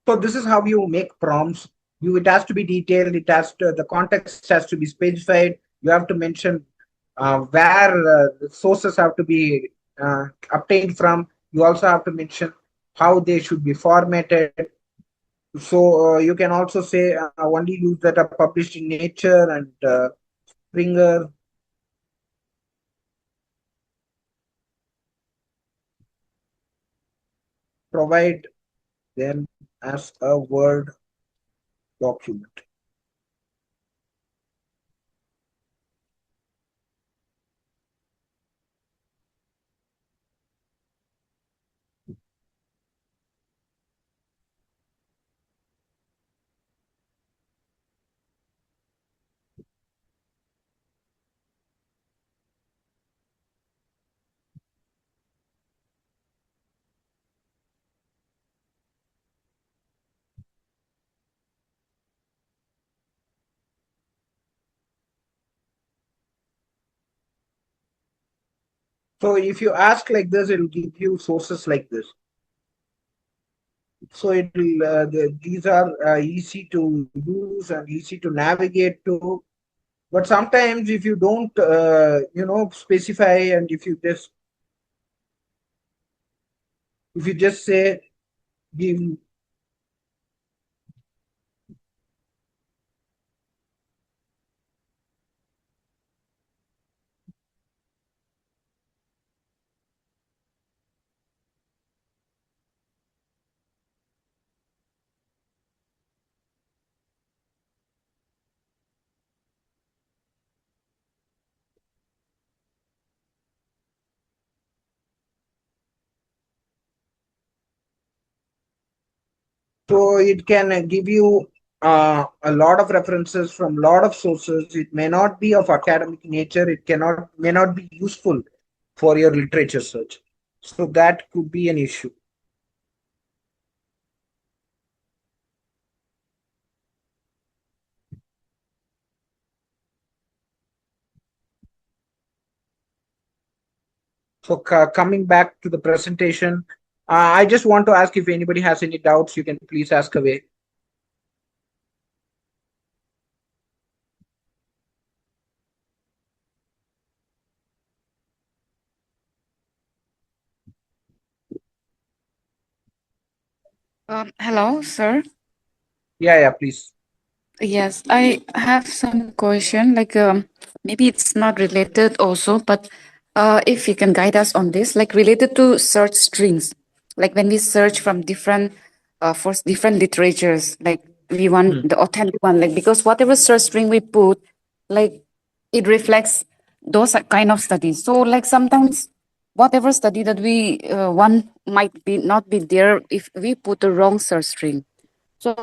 So this is how you make prompts. You It has to be detailed. It has to The context has to be specified. You have to mention where the sources have to be obtained from. You also have to mention how they should be formatted. So you can also say only use that are published in Nature and Springer. Provide them as a Word document. So if you ask like this, it will give you sources like this. So these are easy to use and easy to navigate to. But sometimes if you don't, specify, and if you just say give. So it can give you a lot of references from a lot of sources. It may not be of academic nature. It cannot may not be useful for your literature search. So that could be an issue. So coming back to the presentation, I just want to ask if anybody has any doubts. You can please ask away. Hello, sir. Yeah, please. Yes, I have some question. Maybe it's not related also, but if you can guide us on this, like related to search strings, like when we search from different for different literatures, like we want Hmm. the authentic one, like because whatever search string we put, like it reflects those are kind of studies. So like sometimes whatever study that we want might be not be there if we put the wrong search string. So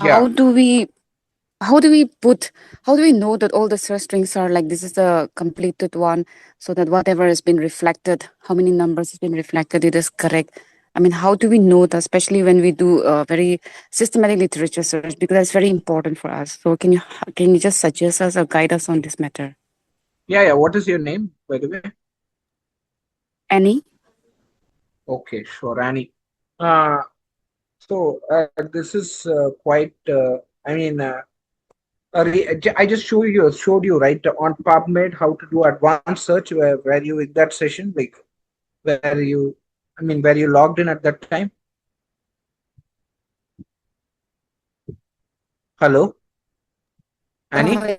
Yeah. how do we put how do we know that all the search strings are like this is the completed one, so that whatever has been reflected, how many numbers has been reflected, it is correct? I mean, how do we know that, especially when we do very systematic literature search, because that's very important for us. So can you just suggest us or guide us on this matter? Yeah. What is your name, by the way? Any? Okay, sure, Annie. Uh, this is quite. I mean, I just showed you right on PubMed how to do advanced search. Where you in that session, like where you, I mean, where you logged in at that time. Hello, Annie. uh,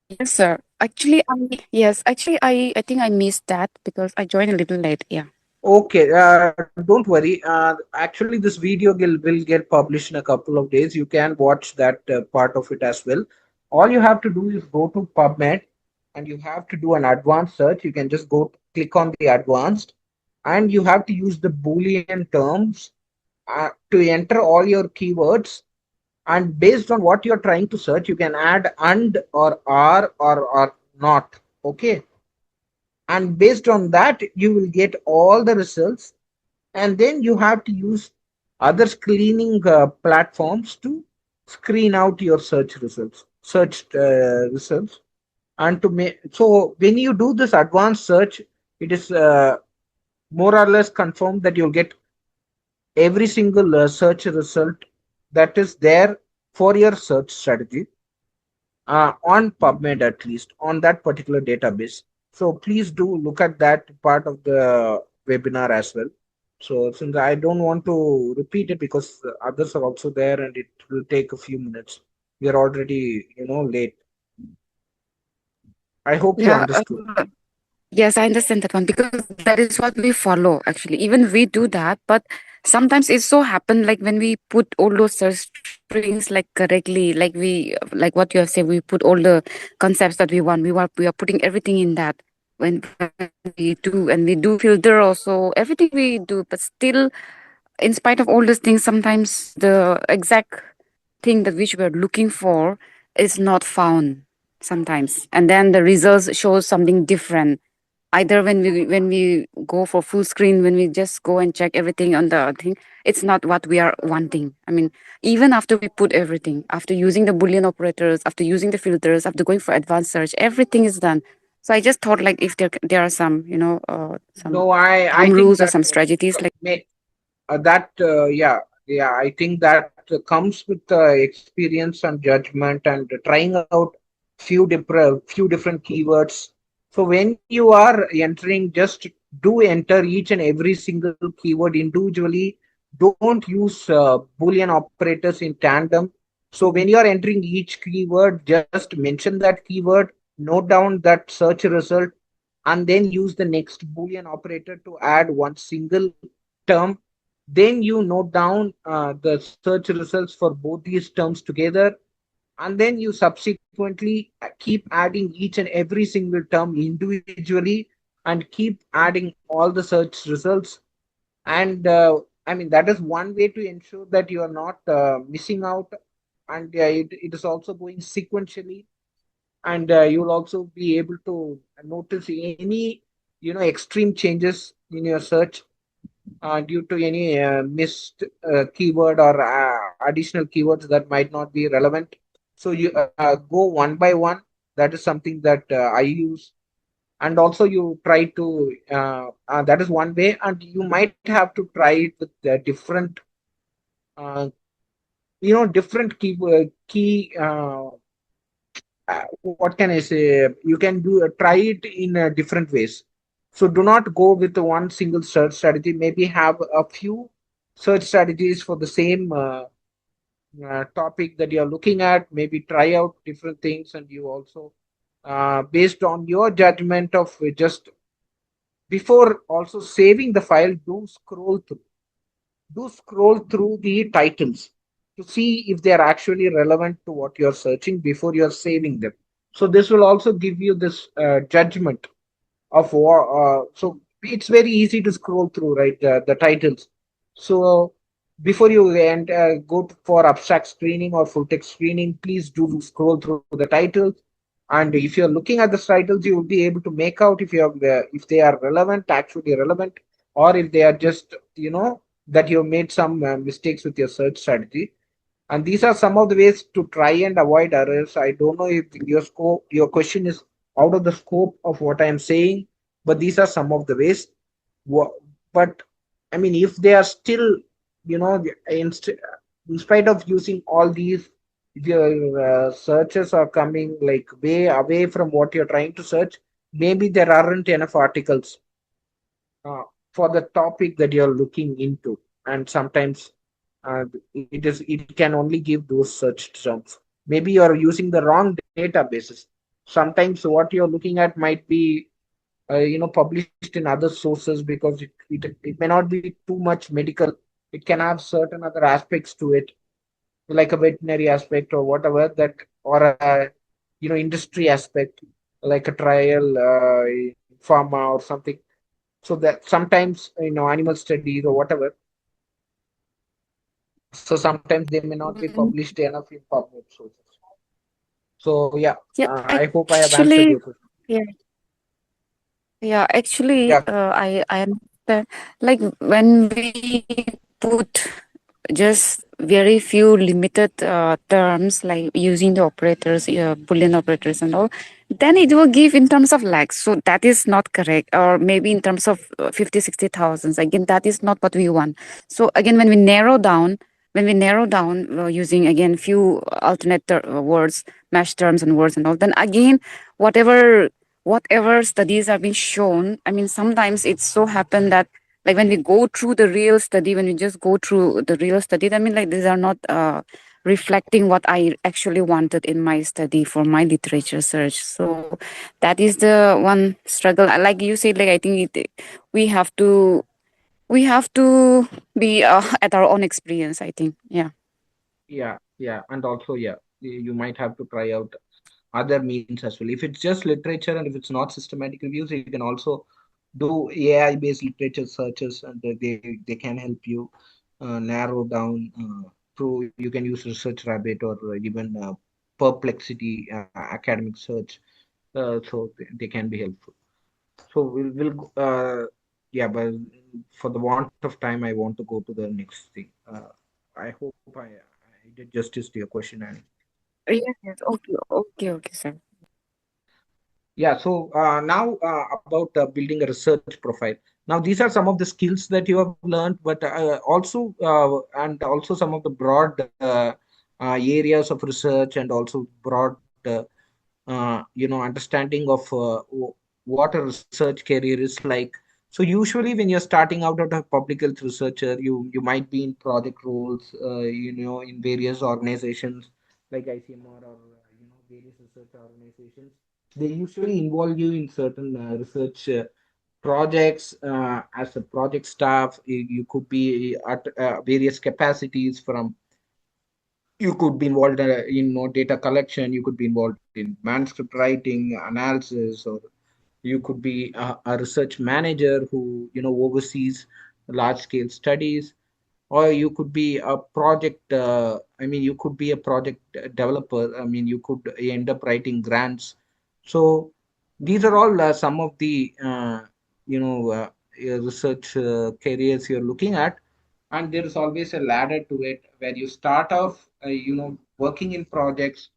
yes sir, actually I think I missed that because I joined a little late. Yeah. Okay, don't worry. Actually, this video will get published in a couple of days. You can watch that part of it as well. All you have to do is go to PubMed and you have to do an advanced search. You can just go click on the advanced and you have to use the Boolean terms to enter all your keywords. And based on what you're trying to search, you can add and or are or not. Okay. And based on that, you will get all the results and then you have to use other screening platforms to screen out your search results and to make so when you do this advanced search it is more or less confirmed that you'll get every single search result that is there for your search strategy on PubMed, at least on that particular database. So please do look at that part of the webinar as well. So since I don't want to repeat it because others are also there and it will take a few minutes. We are already, late. I hope you Yeah. understood. Yes, I understand that one because that is what we follow actually. Even we do that, but sometimes it so happen like when we put all those search strings like correctly, like what you have said, we put all the concepts that we are putting everything in that when we do filter also everything we do, but still in spite of all these things, sometimes the exact thing that which we're looking for is not found sometimes, and then the results shows something different. Either when we go for full screen, when we just go and check everything on the thing, it's not what we are wanting. I mean, even after we put everything, after using the boolean operators, after using the filters, after going for advanced search, everything is done. So I just thought like if there are some some No, I thumb think rules or that some strategies like. may that yeah, I think that comes with experience and judgment and trying out few different keywords. So when you are entering, just do enter each and every single keyword individually. Don't use boolean operators in tandem. So when you are entering each keyword, just mention that keyword, note down that search result, and then use the next boolean operator to add one single term. Then you note down the search results for both these terms together, and then you subsequently keep adding each and every single term individually and keep adding all the search results. And I mean, that is one way to ensure that you are not missing out. And it is also going sequentially, and you'll also be able to notice any extreme changes in your search due to any missed keyword or additional keywords that might not be relevant. So you go one by one. That is something that I use. And also you try to that is one way, and you might have to try it with different uh, different what can I say? You can do try it in different ways. So do not go with one single search strategy. Maybe have a few search strategies for the same topic that you're looking at, maybe try out different things, and you also, based on your judgment of just before also saving the file, do scroll through the titles to see if they are actually relevant to what you're searching before you're saving them. So this will also give you this judgment of what. So it's very easy to scroll through, right? The titles. So before you go for abstract screening or full text screening, please do scroll through the titles. And if you're looking at the titles, you will be able to make out if they are relevant, actually relevant, or if they are just that you made some mistakes with your search strategy. And these are some of the ways to try and avoid errors. I don't know if your question is out of the scope of what I am saying, but these are some of the ways. But I mean, if they are still, in spite of using all these, if your searches are coming like way away from what you're trying to search, maybe there aren't enough articles uh, for the topic that you're looking into, and sometimes it can only give those search terms. Maybe you're using the wrong databases. Sometimes what you're looking at might be published in other sources, because it may not be too much medical. It can have certain other aspects to it, like a veterinary aspect or whatever, that, or a industry aspect, like a trial pharma or something. So that sometimes animal studies or whatever, so sometimes they may not be Mm, published enough in public sources. So yeah, yeah, I hope I have answered actually, your question. yeah, yeah, actually, Yeah. I understand. Like when we put just very few limited terms like using the operators, boolean operators and all, then it will give in terms of lakhs, so that is not correct. Or maybe in terms of 50 60 thousands, again that is not what we want. So again, when we narrow down using again few alternate words, mesh terms and words and all, then again whatever studies have been shown, I mean sometimes it's so happen that like when we go through the real study, when we just go through the real study, I mean like these are not reflecting what I actually wanted in my study for my literature search. So that is the one struggle. Like you said, like I think we have to we have to be at our own experience, I think. Yeah. Yeah, and also, yeah, you might have to try out other means as well. If it's just literature and if it's not systematic reviews, you can also do AI based literature searches, and they can help you narrow down through. You can use Research Rabbit or even Perplexity academic search, so they can be helpful. So yeah, but for the want of time, I want to go to the next thing. I hope I did justice to your question, Annie. Yes, yes. Okay, okay, okay, sir. Yeah, so now about building a research profile. Now, these are some of the skills that you have learned, but also some of the broad areas of research, and also broad, understanding of what a research career is like. So usually when you're starting out as a public health researcher, you might be in project roles, in various organizations like ICMR, or various research organizations. They usually involve you in certain research projects as a project staff. You could be at various capacities. From You could be involved in data collection, you could be involved in manuscript writing, analysis, or you could be a research manager who oversees large scale studies, or you could be a project you could be a project developer. You could end up writing grants. So these are all some of the research careers you're looking at. And there is always a ladder to it, where you start off working in projects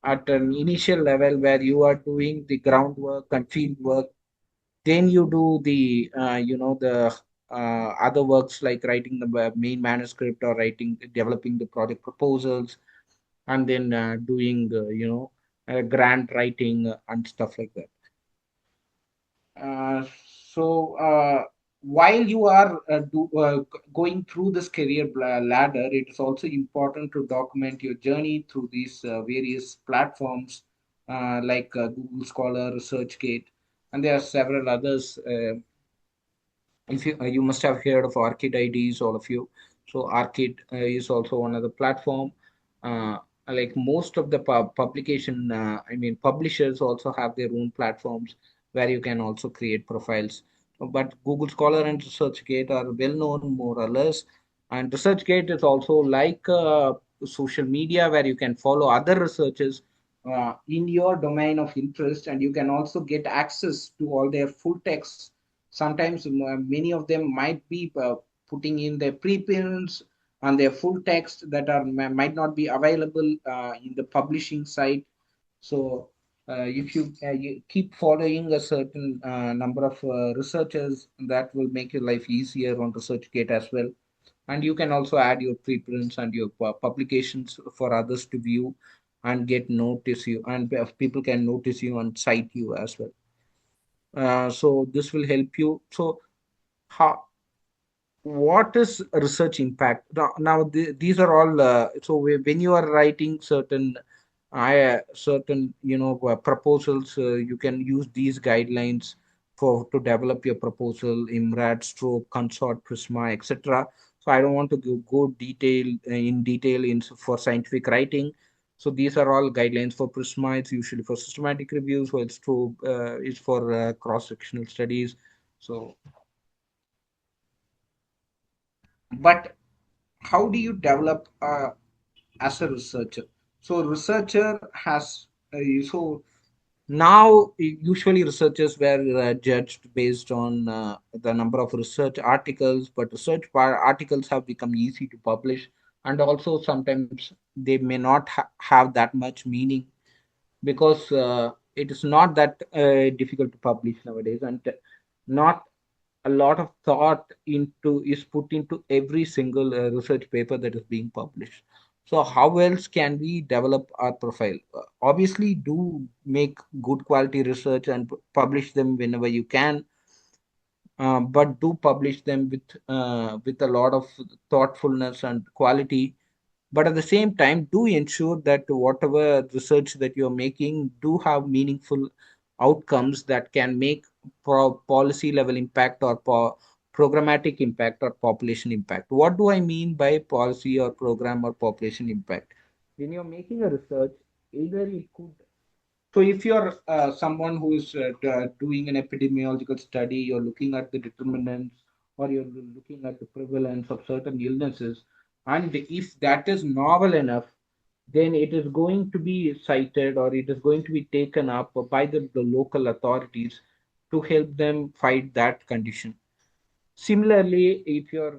at an initial level, where you are doing the groundwork and field work. Then you do the other works, like writing the main manuscript, or developing the project proposals, and then doing grant writing and stuff like that. Uh, so while you are going through this career ladder, it is also important to document your journey through these various platforms like Google Scholar, ResearchGate, and there are several others. If you must have heard of Arcade IDs, all of you. So Arcade is also one of the platform. Uh, like most of the publication, I mean publishers also have their own platforms where you can also create profiles. But Google Scholar and ResearchGate are well known more or less, and ResearchGate is also like social media where you can follow other researchers in your domain of interest, and you can also get access to all their full text. Sometimes many of them might be putting in their preprints and their full text that are might not be available in the publishing site. So if you keep following a certain number of researchers, that will make your life easier on ResearchGate as well. And you can also add your preprints and your publications for others to view and get notice you, and people can notice you and cite you as well. So this will help you. So how, what is research impact now, these are all so when you are writing certain certain proposals, you can use these guidelines for to develop your proposal: IMRAD, stroke, consort, prisma, etc. So I don't want to go detail in for scientific writing. So these are all guidelines. For prisma, it's usually for systematic reviews, while stroke is for cross sectional studies. So but how do you develop as a researcher? So researcher has so now usually researchers were judged based on the number of research articles, but articles have become easy to publish, and also sometimes they may not have that much meaning, because it is not that difficult to publish nowadays, and not a lot of thought into is put into every single research paper that is being published. So how else can we develop our profile? Obviously do make good quality research and publish them whenever you can, but do publish them with a lot of thoughtfulness and quality. But at the same time, do ensure that whatever research that you're making do have meaningful outcomes that can make policy level impact, or programmatic impact, or population impact. What do I mean by policy or program or population impact? When you're making a research, either it could, so if you're someone who is doing an epidemiological study, you're looking at the determinants, or you're looking at the prevalence of certain illnesses, and if that is novel enough, then it is going to be cited, or it is going to be taken up by the local authorities to help them fight that condition. Similarly, if you're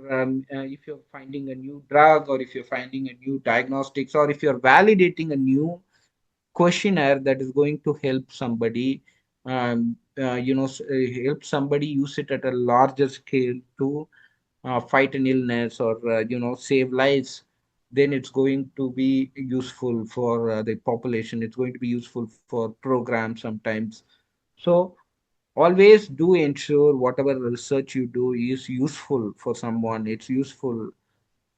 finding a new drug, or if you're finding a new diagnostics, or if you're validating a new questionnaire that is going to help somebody, help somebody use it at a larger scale to fight an illness, or save lives, then it's going to be useful for the population, it's going to be useful for programs sometimes. So always do ensure whatever research you do is useful for someone, it's useful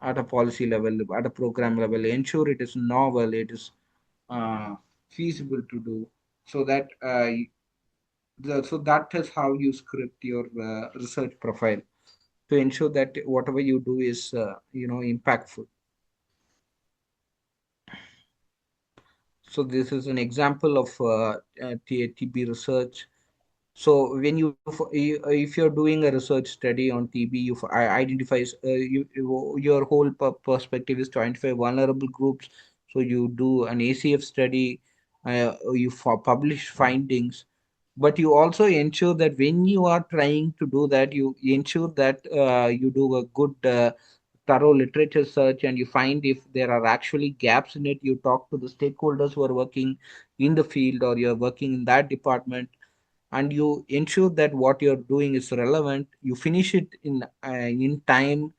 at a policy level, at a program level. Ensure it is novel, it is uh, feasible to do, so that so that is how you script your research profile, to ensure that whatever you do is impactful. So this is an example of TB research. So when if you're doing a research study on TB, identifies your whole perspective is to identify vulnerable groups. So you do an ACF study, you publish findings, but you also ensure that when you are trying to do that, you ensure that you do a good thorough literature search, and you find if there are actually gaps in it. You talk to the stakeholders who are working in the field, or you're working in that department, and you ensure that what you're doing is relevant. You finish it in time,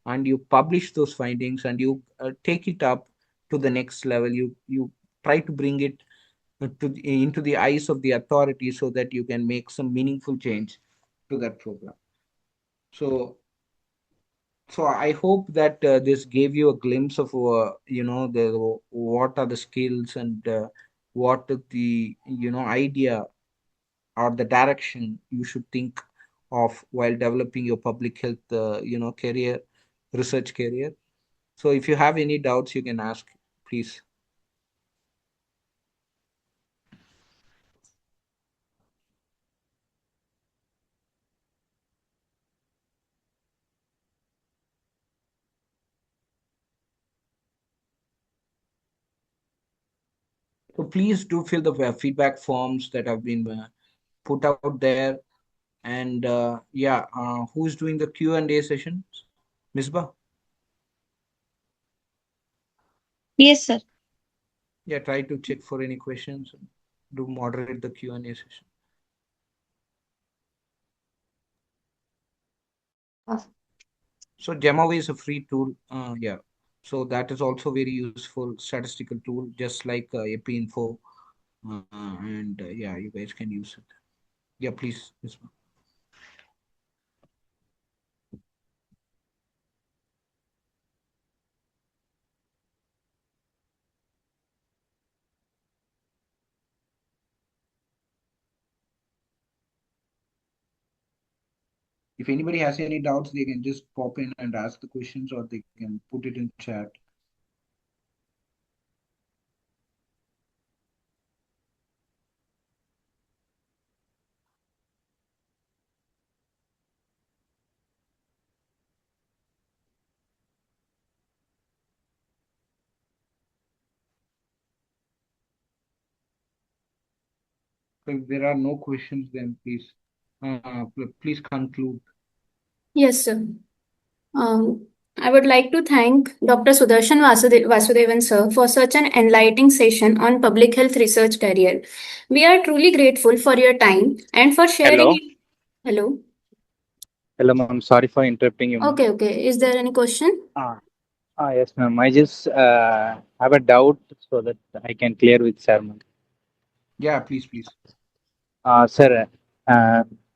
and you publish those findings, and you take it up to the next level. You try to bring it into the eyes of the authority, so that you can make some meaningful change to that program. So I hope that this gave you a glimpse of the what are the skills and what are the idea or the direction you should think of while developing your public health career, research career. So if you have any doubts, you can ask, please. So please do fill the feedback forms that have been put out there. And yeah, who's doing the Q&A sessions? Misbah? Yes, sir. Yeah, try to check for any questions and do moderate the Q&A session. So Gemaway is a free tool. Yeah. So that is also very useful statistical tool, just like EpiInfo. And yeah, you guys can use it. Yeah, please. Misbah. If anybody has any doubts, they can just pop in and ask the questions, or they can put it in chat. So if there are no questions, then please conclude. Yes, sir. I would like to thank Dr. Sudarshan Vasudevan, sir, for such an enlightening session on public health research career. We are truly grateful for your time and for sharing. Hello. Hello. Hello, ma'am. Sorry for interrupting you, ma'am. Okay, okay. Is there any question? Ah, yes, ma'am. I just have a doubt so that I can clear with sir, ma'am. Yeah, please, please. Sir,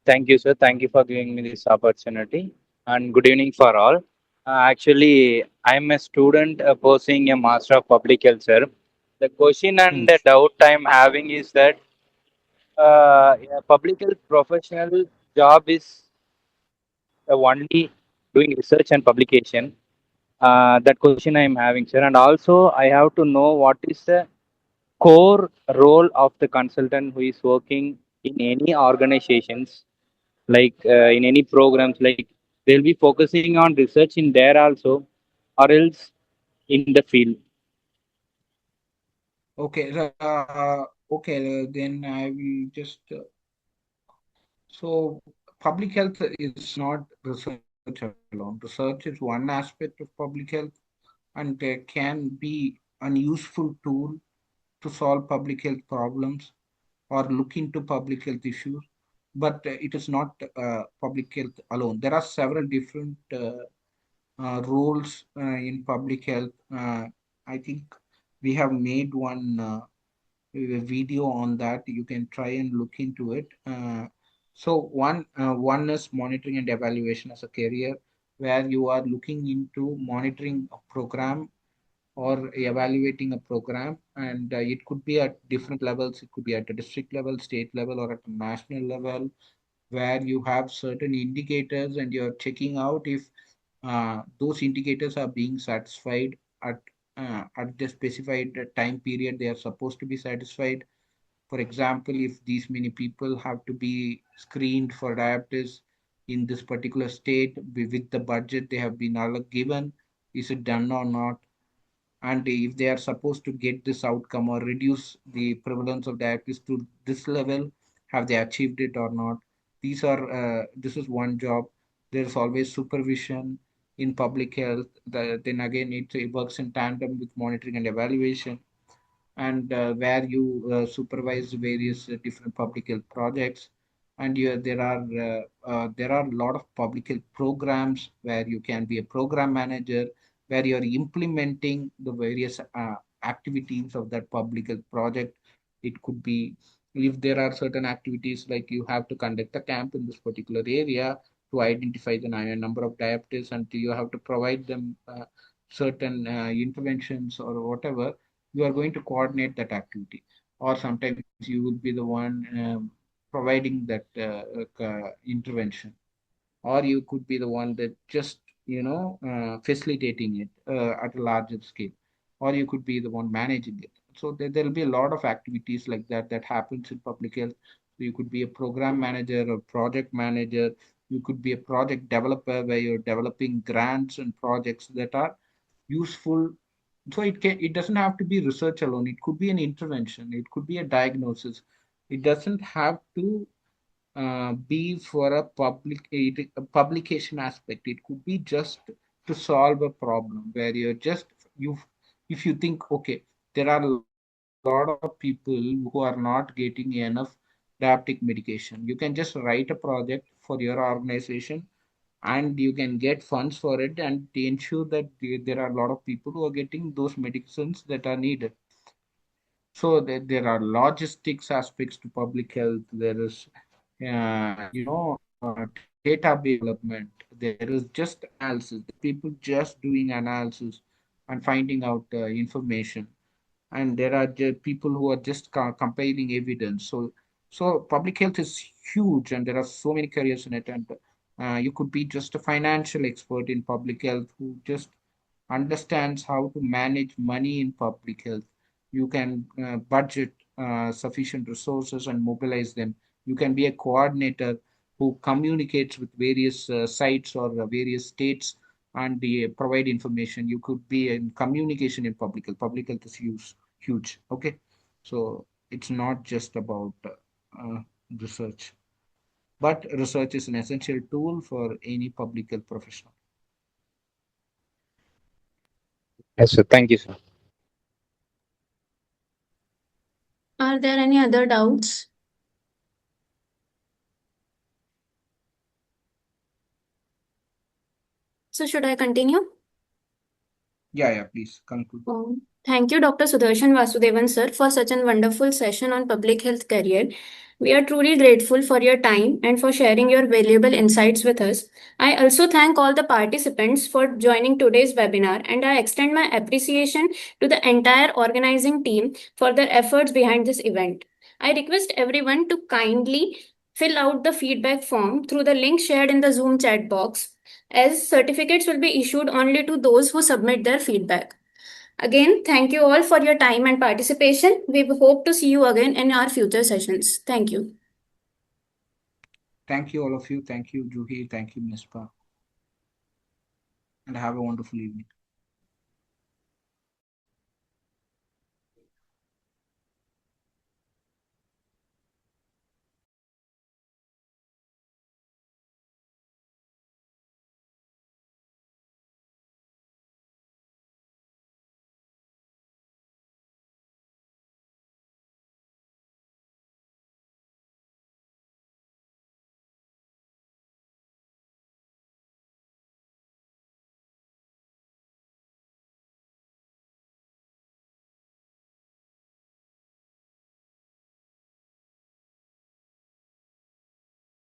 thank you, sir. Thank you for giving me this opportunity. And good evening for all. Actually, I'm a student pursuing a Master of Public Health, sir. The question and the doubt I'm having is that a public health professional job is only doing research and publication. That question I am having, sir. And also, I have to know what is the core role of the consultant who is working in any organizations, like in any programs, like they'll be focusing on research in there also, or else in the field. Okay, then I will just. So, public health is not research alone. Research is one aspect of public health, and can be an useful tool to solve public health problems or look into public health issues. But it is not public health alone. There are several different roles in public health. I think we have made one a video on that. You can try and look into it. So one is monitoring and evaluation as a career, where you are looking into monitoring a program or evaluating a program, and it could be at different levels. It could be at a district level, state level, or at a national level, where you have certain indicators and you're checking out if those indicators are being satisfied at the specified time period they are supposed to be satisfied. For example, if these many people have to be screened for diabetes in this particular state with the budget they have been given, is it done or not? And if they are supposed to get this outcome or reduce the prevalence of diabetes to this level, have they achieved it or not? This is one job. There's always supervision in public health. Then again, it works in tandem with monitoring and evaluation, and where you supervise various different public health projects. And there are a lot of public health programs where you can be a program manager, where you're implementing the various activities of that public health project. It could be, if there are certain activities like you have to conduct a camp in this particular area, to identify the number of diabetics, and you have to provide them certain interventions or whatever. You are going to coordinate that activity, or sometimes you will be the one providing that intervention, or you could be the one that just facilitating it at a larger scale, or you could be the one managing it. So there'll be a lot of activities like that that happens in public health. So you could be a program manager or project manager. You could be a project developer where you're developing grants and projects that are useful. So it doesn't have to be research alone. It could be an intervention, it could be a diagnosis. It doesn't have to be for a publication aspect. It could be just to solve a problem where you if you think, okay, there are a lot of people who are not getting enough diabetic medication. You can just write a project for your organization, and you can get funds for it and ensure that there are a lot of people who are getting those medicines that are needed. So there are logistics aspects to public health. There is, database development. There is just analysis. People just doing analysis and finding out information. And there are people who are just compiling evidence. So public health is huge, and there are so many careers in it. And you could be just a financial expert in public health who just understands how to manage money in public health. You can budget sufficient resources and mobilize them. You can be a coordinator who communicates with various sites or various states and provide information. You could be in communication in public health. Public health is huge. Okay, so it's not just about research, but research is an essential tool for any public health professional. Yes, sir. Thank you, sir. Are there any other doubts? So, should I continue? Yeah, please conclude. Thank you, Dr. Sudarshan Vasudevan, sir, for such a wonderful session on public health career. We are truly grateful for your time and for sharing your valuable insights with us. I also thank all the participants for joining today's webinar, and I extend my appreciation to the entire organizing team for their efforts behind this event. I request everyone to kindly fill out the feedback form through the link shared in the Zoom chat box, as certificates will be issued only to those who submit their feedback. Again, thank you all for your time and participation. We hope to see you again in our future sessions. Thank you. Thank you, all of you. Thank you, Juhi. Thank you, Mispa. And have a wonderful evening.